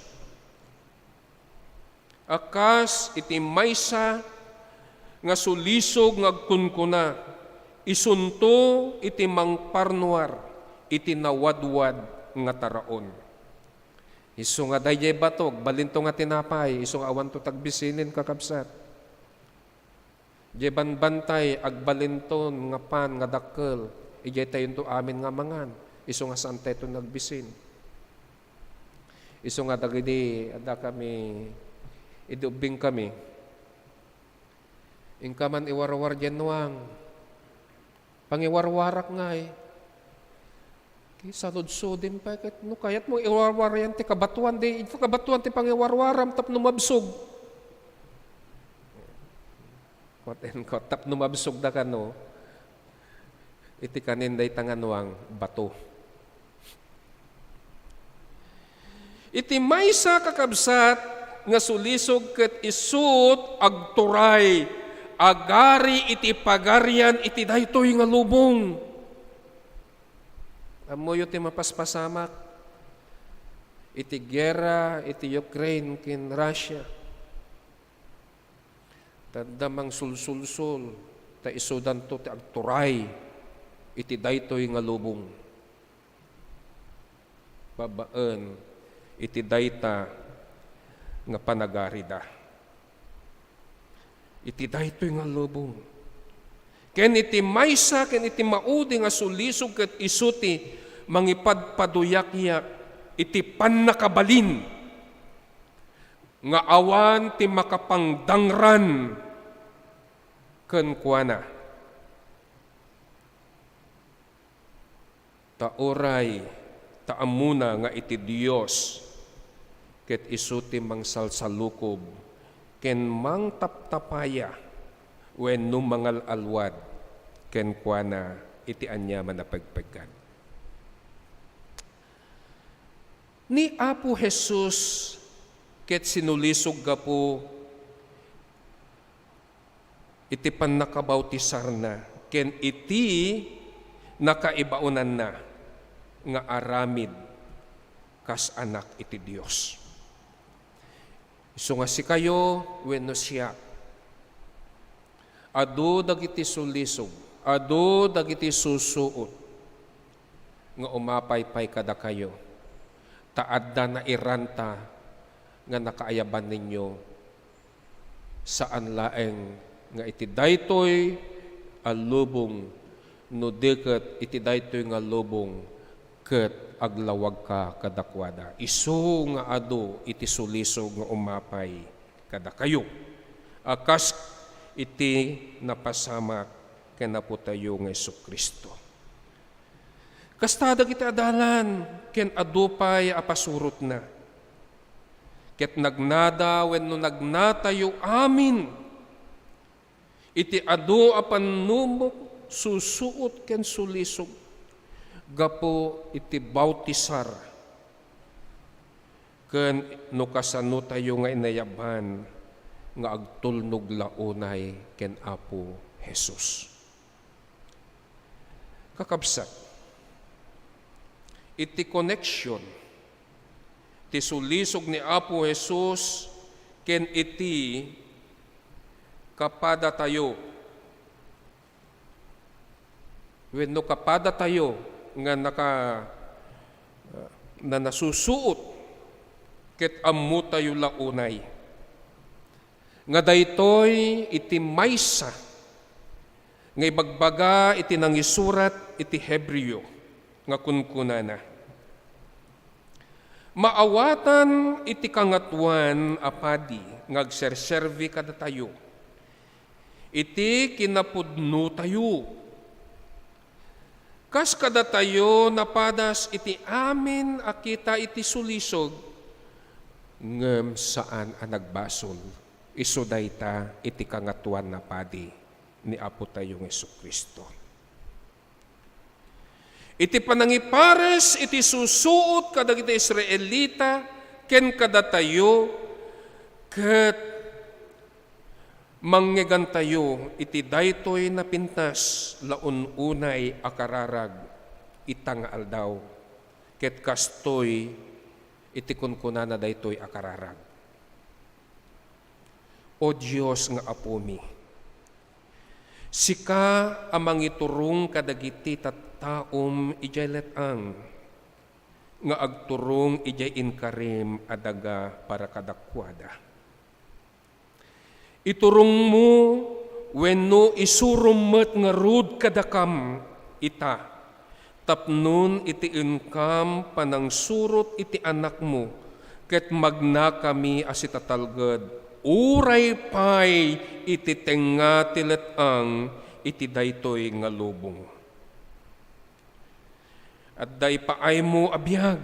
B: Akas iti maysa nga sulisog nga agkunkuna. Isunto iti mangparnuar, iti nawadwad nga taraon. Isu nga dayjay batog, balinto nga tinapay, isu nga awan to tagbisinin kakabsat. Jay banbantay, agbalinton nga pan nga dakkel, ijay tayo to amin nga mangan, isu nga saan tayo to nagbisin. Isu nga dagidi, ada kami, idubing kami. Ingkaman iwarwar dyan pangiwarwarak nga eh. Salod-sodin pa. No, kayat mo iwarwar yan ti kabatuan. Ito kabatuan ti pangiwarwaram tap numabsog. Tap numabsog da ka no. Iti kanin day tanganuang bato. Iti maysa kakabsat nga sulisog ket isut agturay agari iti pagarian iti daytoy nga lubong. Amoyo ti mapaspasamak iti gera iti Ukraine ken Russia. Tadamang sulsulsul ta isudan to ti agturay iti daytoy nga lubong. Babaen iti dayta nga panagarida. Iti daytoy nga lubong. Ken iti maysa ken iti maudi nga sulisog ket isuti mangipadpaduyak-yak, iti pannakabalin, nga awan ti makapangdangran ken kuana. Ta oray, ta amuna nga iti Dios, ket isu ti mangsalsalukob, ken mangtaptapaya, wenno mangal alwad, ken kuana iti anyaman na pagpagkan. Ni Apo Jesus, ket sinulisog ka po, iti pannakabautisar na, ken iti nakaibaunan na, nga aramid kas anak iti Dios. Isu nga si kayo, wenno siya, adu dagiti sulisog, adu dagiti susuot, nga umapaypay kada kayo, taadda na iranta, nga nakaayaban ninyo, saan laeng, nga iti daytoy alubong, no deket iti daytoy nga lubong, ket aglawag ka kadakwada. Isu nga adu iti sulisog nga umapay kada kayo. Akas iti napasamak kenaputayo nga Jesucristo. Kastada kita adalan ken adu pay apasurot na. Ket nagnada wenno nagnatayo amin. Iti adu apan numok susuot ken sulisog. Gapo iti bautisar. Ken no kasano tayo nga inayaban nga agtulnog launay ken Apo Jesus. Kakabsat, iti connection ti sulisog ni Apo Jesus ken iti kapada tayo. Wenno kapada tayo nga na nasusuot ket ammo tayo launay. Nga daytoy iti maysa nga ibagbaga iti nangisurat iti Hebreo nga kunkunana. Maawatan iti kangatuan apadi ngagserservi kada tayo. Iti kinapudno tayo. Kas kada tayo napadas iti amin akita iti sulisog ngem saan ang nagbasol. Isu dayta iti kangatuan napadi ni Apo tayo ng Jesucristo. Iti panangipares, iti susuot kadag iti Israelita, ken kada tayo, ket manggegan tayo, iti daytoy na pintas, laun unay akararag, itang aldaw, ket kastoy, iti kunkunana daytoy akararag. O Diyos nga apumi, sika amang iturong kadagiti taom ijay letang, nga agturong ijay inkarim adaga para kadakwada. Iturong mo wenno isurumet nga rud kadakam ita, tapnon iti inkam panang surot iti anak mo, ket magna kami asitatalged, uray pay iti tenga tiletang iti daytoy nga lubong. At day paay mo abiyag,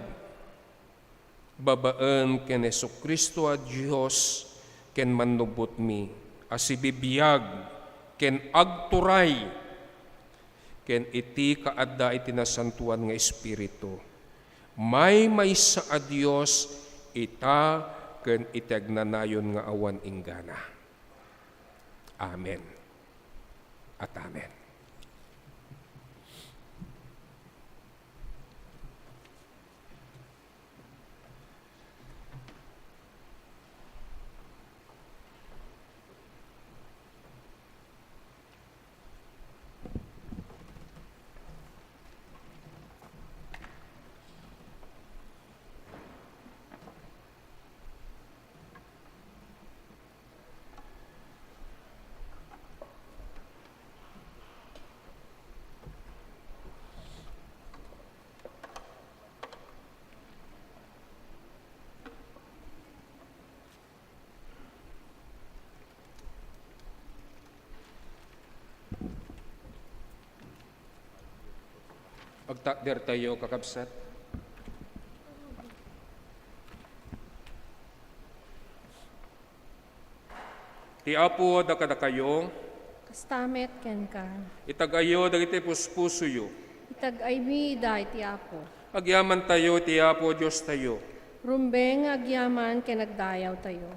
B: babaan ken Jesucristo a Diyos, ken manubot mi, asibibiyag, ken agturay, ken iti kaadda iti nasantuan nga Espiritu. May sa a Diyos, ita, ken itagnanayon nga awan inggana. Amen. At amen. Agtakder tayo, kakabsat. Ti Apo da kada kayo,
A: Kastamet ken ka.
B: itagayo dagiti puspusuyo.
A: Itag ay mi dahi ti Apo.
B: Agyaman tayo, ti Apo, Diyos tayo.
A: Rumbeng agyaman ken nagdayaw tayo.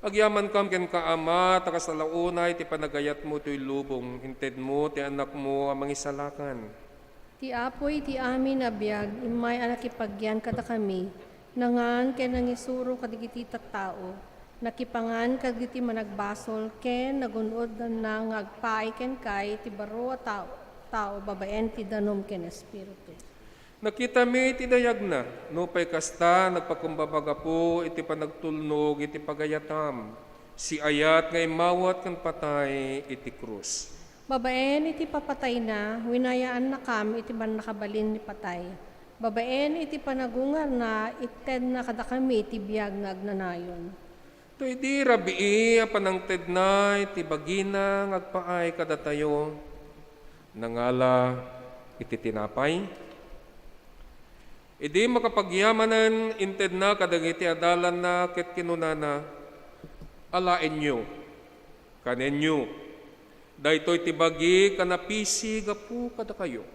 B: Agyaman kam ken kaama, takas talaunay, ti panagayat mo to'y lubong, hinted mo, ti anak mo, amang isalakan.
A: Ti Apoy ti amin abiyag, imay anak ipagyan kada kami, nangan ken nangisuro kadigiti tattao, nakipangan kadigiti managbasol ken nagunod na ngagpaay ken kay ti baro a tao babaen ti danom ken espiritu.
B: Nakita mi iti dayag na, no pa'y kasta, nagpakumbabaga po, iti panagtulnog, iti pagayatam. Si ayat ngay mawat kan patay, iti krus.
A: Babaen iti papatay na, winayaan na kam iti ban nakabalin ni patay. Babaen iti panagungar na, ited na kada kami iti biyag nga agnanayon.
B: To di rabii, panangted na, iti bagina, ngagpaay kada tayo. Nangala, iti tinapay. Idi makapagyamanan, inted na, kadagiti adalan na, ket kinunana, alain nyo, kanen nyo. Daytoy tibagi, kanapisi, gapu kada kayo.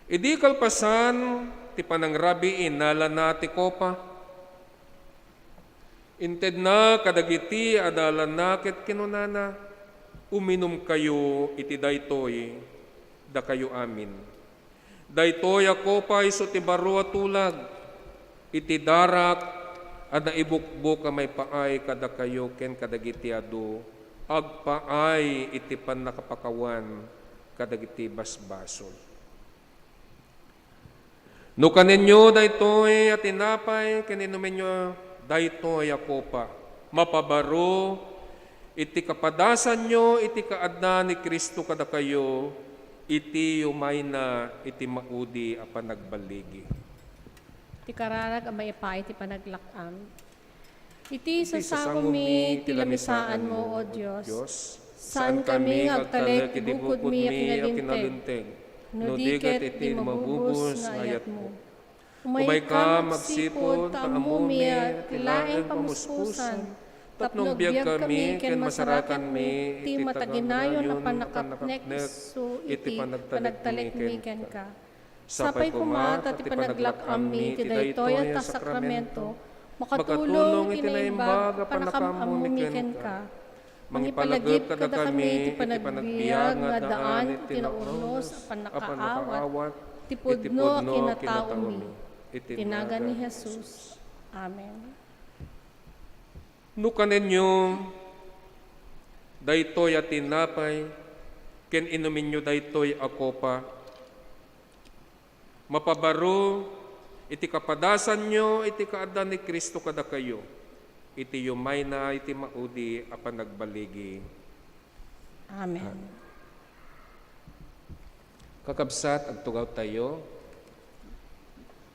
B: Idi kalpasan, ti panangrabi, inala na ti kopa. Inted na, kadagiti adalan na, ket kinunana, uminom kayo, iti daytoy, da kayo amin. Daytoy ako pa iso ti baro at tulag, iti darak, at naibukbuk ka may paay kada kayo ken kadagiti adu, agpaay iti pan nakapakawan kadagiti basbasol. No kaninyo daytoy at tinapay, kaninumin nyo daytoy ako pa, mapabaro, iti kapadasan nyo, iti kaadna ni Kristo kada kayo, iti umay na iti maudi a panagbaligi.
A: Ti kararag amay pa iti panaglakam. Iti sasakumi ti lamisaan mo, O Diyos. Saan kami ngagtalek ti bukod mi a kinalinteg. No diket iti mabubus nga ayat mo. Umay ka magsipod taamumi at tilaeng pamuspusan. Tapno biyag kami, ken masarakan mi, iti mataginayon na panakapnek, so iti panagtalek mi ken ka. Sapay kumata ti panaglakam mi, ti daytoy at sakramento, makatulong iti naimbag, panakamu mi ken ka. Mangipalagip kada kami, ti panagbiag nga daan, iti naurnos, panakaawat, ti pudno, kinatao mi. Tinaga ni Jesus. Amen.
B: No kaninyo, daytoy at tinapay, ken inumin nyo daytoy ako pa. Mapabaro, iti kapadasan nyo, iti kaadan ni Kristo kada kayo. Iti yumay na, iti maudi, apan nagbaligi.
A: Amen.
B: Kakabsat, agtugaw tayo.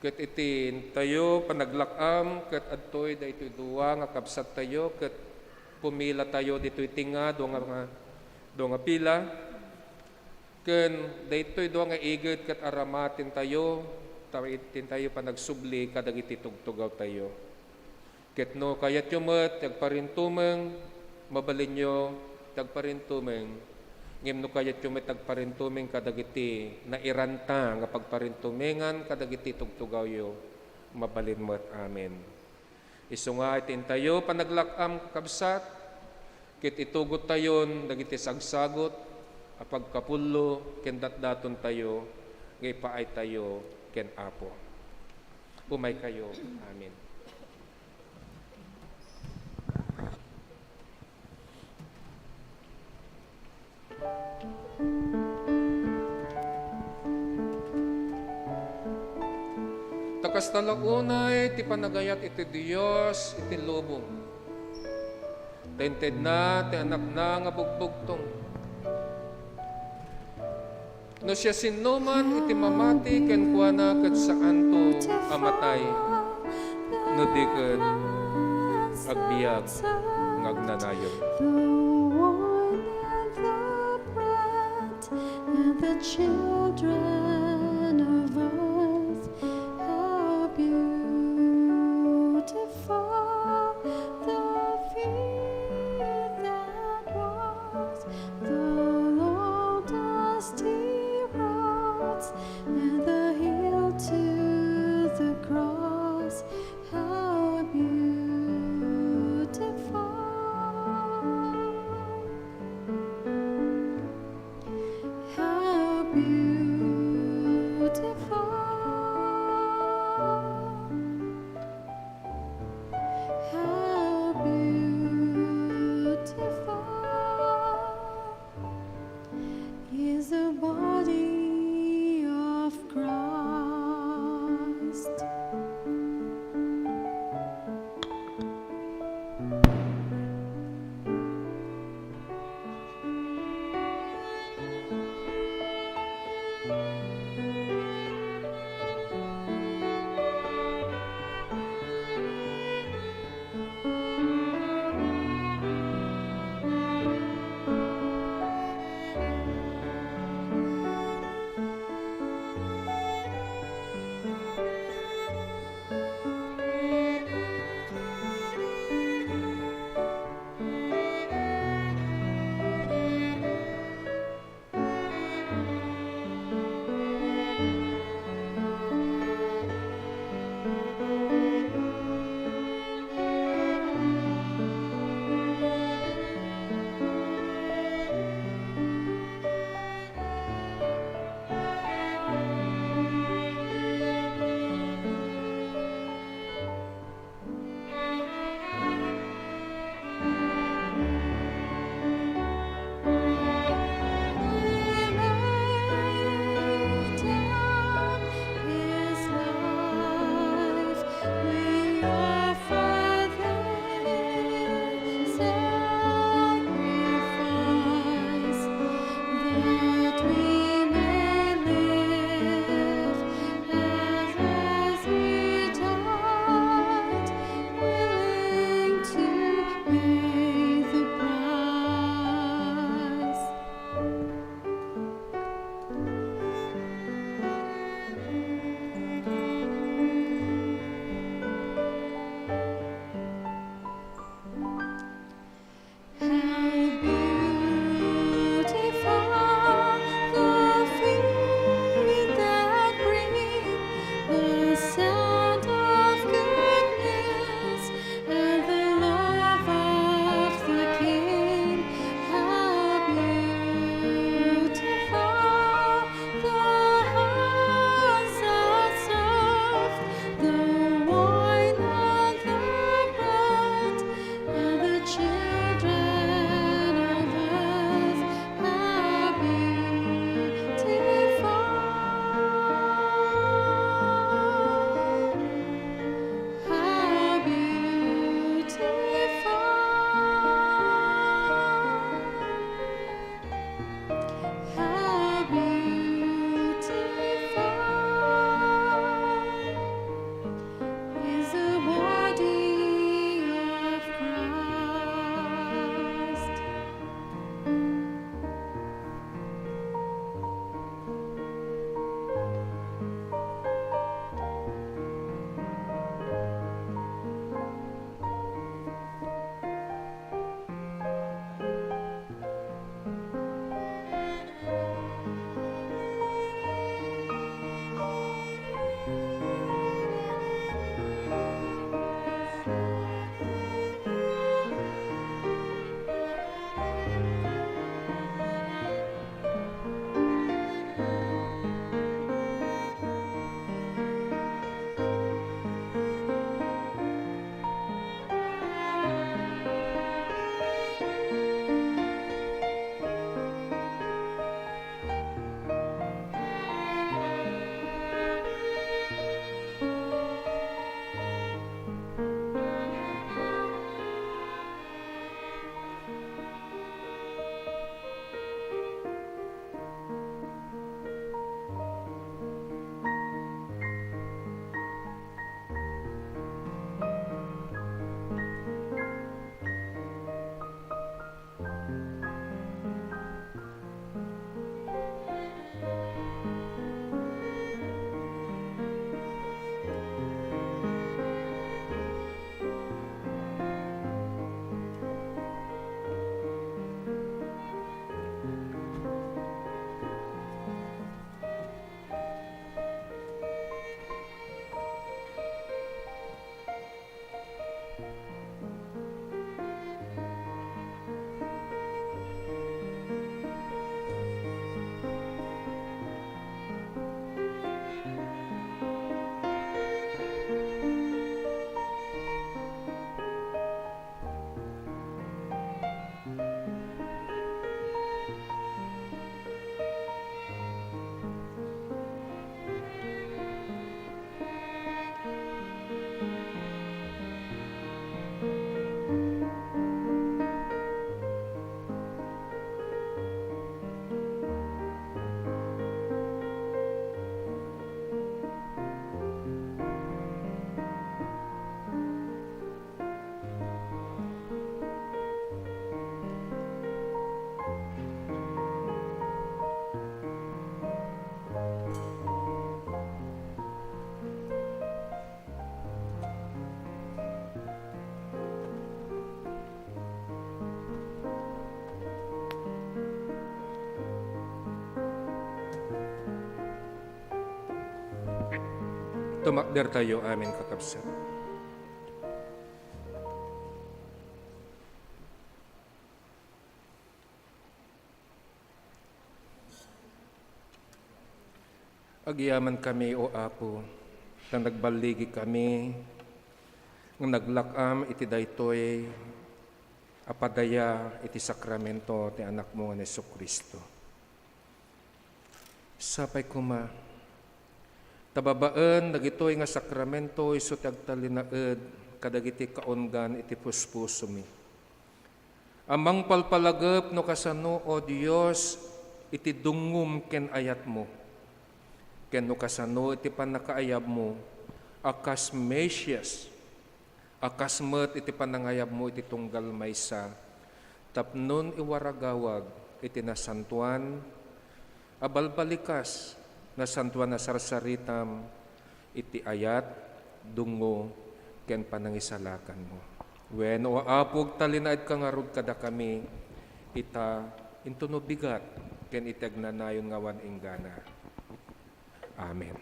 B: Ket itin tayo panaglakam, ket adtoy daytoy duwa nga kabsat tayo, ket pumila tayo ditoy tinga, do nga pila. Ken daytoy duwa nga igid ket aramatin tayo, tawitin tayo panagsubli kadagiti tugtugaw tayo. Ket no kayat yo met, tagparintumeng, mabalin nyo, tagparintumeng, ngem no kayat yung may tagparintuming kadagiti na iranta nga pagparintumingan kadagiti tugtugaw yo mabalin mo't amen. Isu nga itin tayo panaglakam kabsat kit itugot tayon dagiti sagsagot apag kapullo ken datdaton tayo ngay paay tayo ken Apo. Umay kayo. Amen. Takas talagunay, ti panagayat iti Diyos, iti lubong. Tented na, ti anak na nga bugbugtong. No siya sinuman, iti mamati, ken kuana ket saan to amatay. No di ket agbiag, ngagnanayon.
D: The one and the bread and the children of earth. How beautiful the field that was, the long dusty roads, and the hill to the cross. How beautiful. How beautiful
B: Tumakder tayo, amin kakabsat. Agyaman kami, o Apo, na nagbaligi kami, ng naglakam iti daytoy, apadaya iti sakramento ti anak mo nga ni Jesucristo. Sapay kuma, tababaan dagitoy nga sakramento iso ti agtalinaed kadagiti kaungan iti puspuso mi. Amang palpalagep no kasano, o Dios, iti dungum ken ayat mo. Ken no kasano iti panakaayab mo, akas Mesias, akas met iti panangayab mo iti tunggal maysa, tapnon iwaragawag iti nasantuan, abalbalikas na santuan na sarsaritam, iti ayat, dungo, ken panangisalakan mo. Wen o apog talinaid ka nga rod kada kami, ita intuno bigat, ken itagnanayon ngawan inggana. Amen.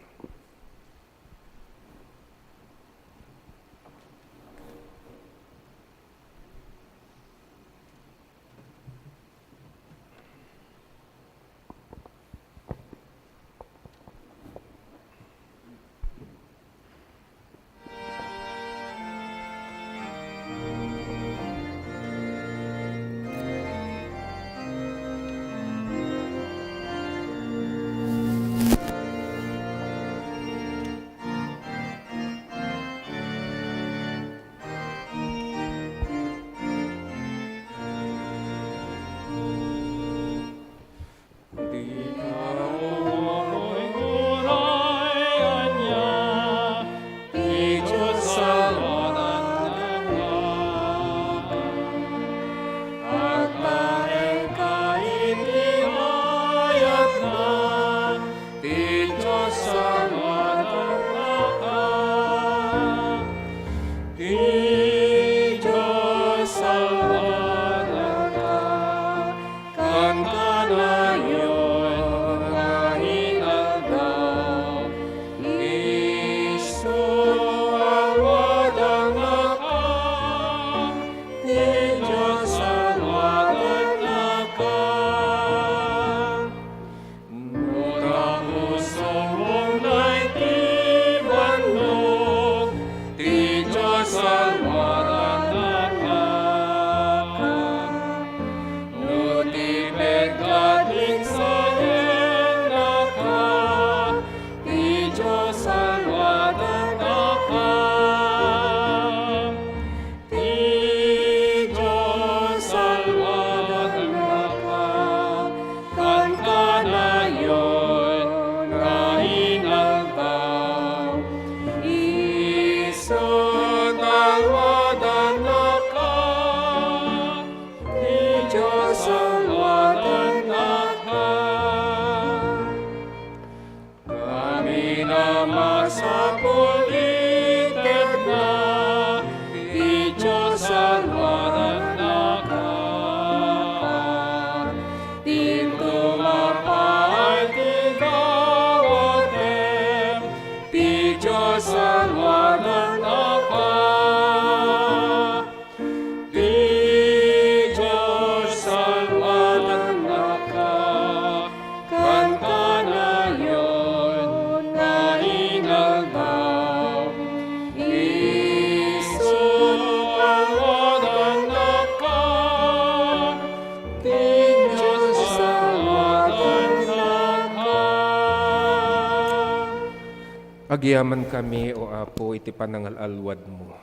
B: Agyaman kami, o Apo, iti panangalalwad mo.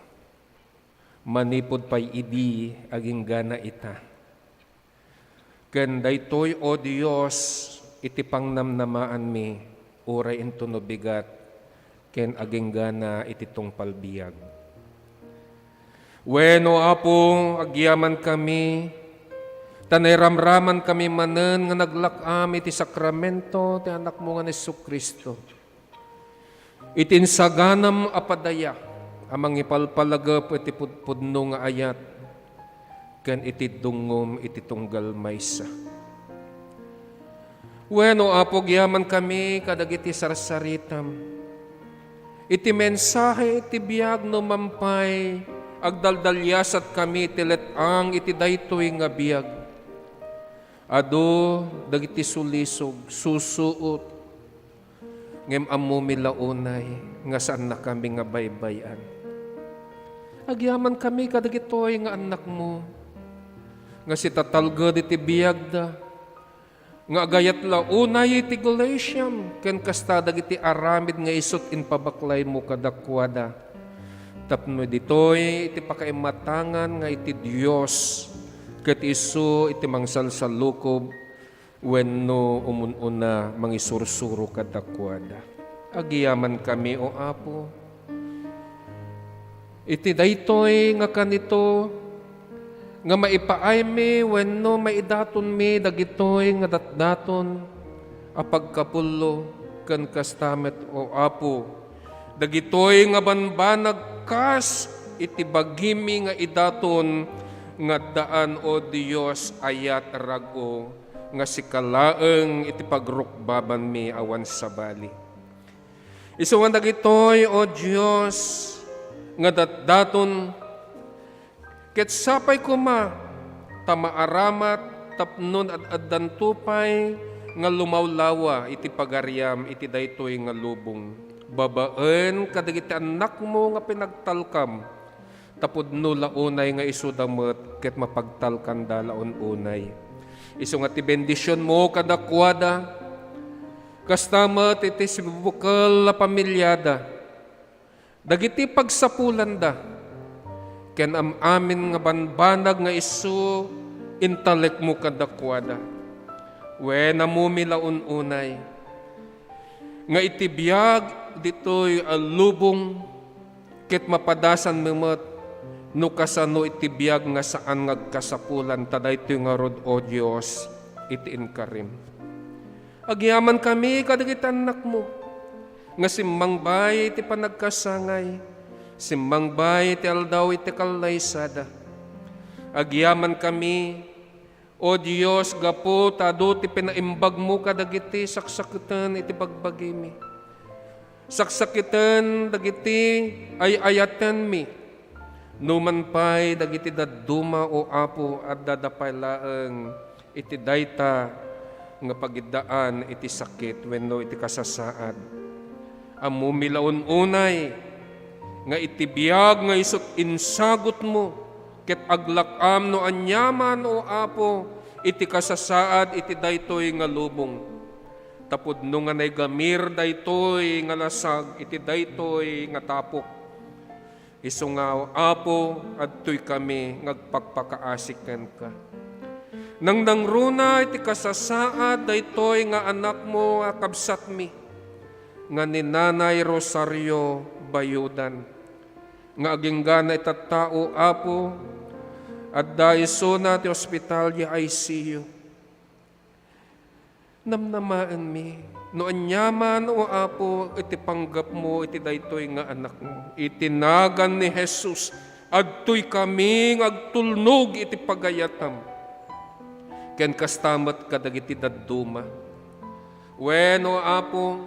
B: Manipod pa'y idi, aging gana ita. Ken daytoy, o Dios, iti pangnamnamaan mi, uray into no bigat, ken aging gana iti tungpal biyag. Wen, o Apo, agyaman kami, tanayramraman kami manen nga naglakam iti sakramento ti anak mo nga ni Jesucristo. Itinsaganam apadaya amang ipalpalagap iti pudno nga ayat ken iti dungom iti tunggal maysa. Wenno Apo, gyaman kami kadagiti sarsaritam iti mensahe iti biag no mampay, agdaldalyasat kami tilet ang iti daytoy nga biag. Ado, dagiti sulisog, susuot, ngem ammo milaunay, nga saan na kami nga baybayan. Agyaman kami kadagitoy nga anak mo, nga si tatalgod iti biag da, nga agayat launay iti Galatiam, ken kasta dagiti aramid nga isot in pabaklay mo kadakwada. Tapno ditoy iti pakaimatangan nga iti Dios ket isu iti mangsalsalukob wenno umununa mangisursuro kadakwada. Agiyaman kami o Apo. Iti daytoy nga kanito nga maipaay mi wenno maidaton mi dagitoy nga datdaton apagkapullo ken kastamet o Apo. Dagitoy nga banbanag kas iti bagimi nga idaton nga daan o Dios ayat rago nga sikalaeng iti pagrukbaban mi awan sabali. Isuwan dagitoy o Dios nga datdaton ket sapay kuma tamaaramat tapnon ad-addan tupay nga lumawlawa iti pagariam iti daytoy nga lubong. Babaen kadagiti anak mo nga pinagtalkam tapod no launay nga isu damet ket mapagtalkan da laun-unay. Isu nga ti bendisyon mo kadakwada kastamet iti sibukal la pamilyada. Dagiti pagsapulan da ken amin nga banbanag nga isu intalek mo kadakwada. Wen amumi laun-unay nga itibiyag ditoy alubong ket mapadasan memet no kasano itibiyag nga saan ngagkasapulan tadaytoy nga rod o Dios iti inkarim. Agyaman kami kadagiti anak mo nga simmangbay iti panagkasangay, simmangbay iti aldaw iti kalaysada. Agyaman kami o Diyos, gapo, tado, ti pinaimbag mo kadagiti, saksakitan, iti bagbagi mi. Saksakitan, dagiti, ay ayatan mi. Numan pa'y, dagiti daduma o Apo, at dadapay laeng, iti dayta, nga pagidaan, iti sakit, wenno iti kasasaad. Amu milaon unay, nga iti biyag, nga isot insagot mo, ket aglakam no anyaman o Apo iti kasasaad iti daytoy nga lubong. Tapod no nga naygamir daytoy nga lasag iti daytoy nga tapok. Isu nga o Apo adtoy kami ngagpagpakaasiken ka. Nang nangruna iti kasasaad daytoy nga anak mo nga kabsat mi nga ni Nanay Rosario Bayudan nga aginggana itattao Apo at daiso na ti ospital ya ICU. Namnamaan mi, no anyaman o Apo, iti panggap mo, iti daytoy nga anak mo. Itinagan ni Jesus, adtoy kami agtulnog iti pagayatam. Ken kastamat kadagiti dadduma. Wen o Apo,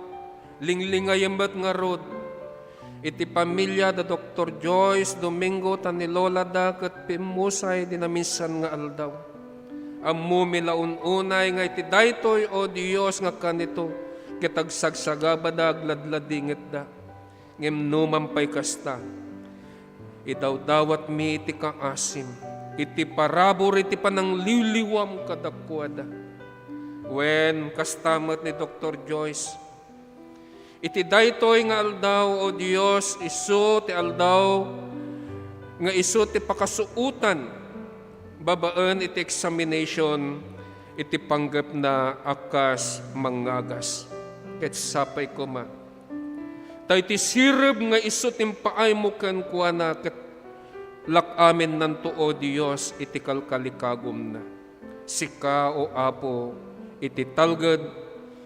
B: linglingayambat nga rod, iti pamilya da Dr. Joyce Domingo tani Lola da ket pimusay dinaminsan nga aldaw. Ammo milaun-unay nga iti daytoy o Dios nga kanito ket agsagsagabada agladladinget da. Ngem numampay kasta. Idawdawat mi iti kaasim. Iti parabor iti panangliliwam kadakwada. Wen kastamet ni Dr. Joyce iti daytoy nga aldaw o Dios isu ti aldaw nga isu ti pakasuutan babaen iti examination iti panggap na akas mangagas ket sapay ko ma tay ti sireb nga isu timpaay mo ken kuana ket lakamen nanto o Dios iti kalkalikagom na sika o Apo iti talged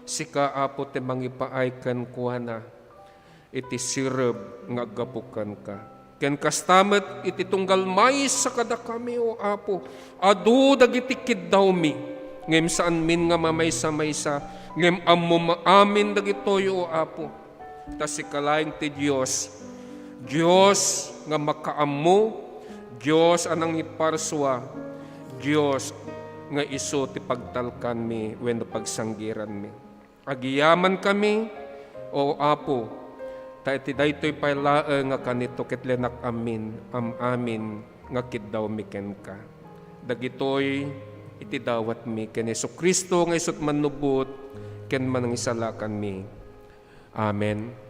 B: sika Apo ti mangipaay ken kuana iti sireb nga gapukan ka. Ken kastamet iti tunggal mais sa kada kami o Apo. Adu dagiti kiddaw mi. Ngem saan min nga mamaysa-maysa ngem ammo maamin dagitoy o Apo. ta si kalaing ti Diyos, Diyos nga makaammo, Diyos anang iparswa, Diyos nga iso ti pagtalkan mi wenno pagsanggiran mi. Agiyaman kami, o Apo, ta iti daytoy paylaeng nga kanito ketlenak amin, amin nga kiddaw mi ken ka. Dagitoy iti dawat mi ken Jesu-Kristo nga isut manubot ken manangisalakan mi. Amen.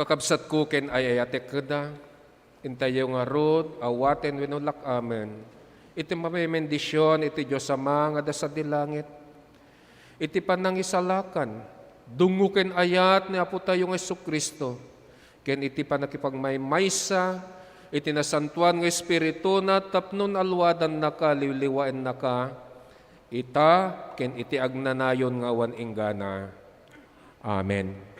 B: Kakabsat ko ken ayayate kada, intayo nga rod, awaten winulak amen. Iti mamemendisyon, iti Diyos Ama nga da sa dilangit. Iti panangisalakan, dungo ken ayat ni Apo tayong Jesu-Kristo. Ken iti panakipagmaymaysa, iti nasantuan nga Espiritu na tapnon alwadan naka, liwliwaen naka, ita ken iti agnanayon nga awan inggana. Amen.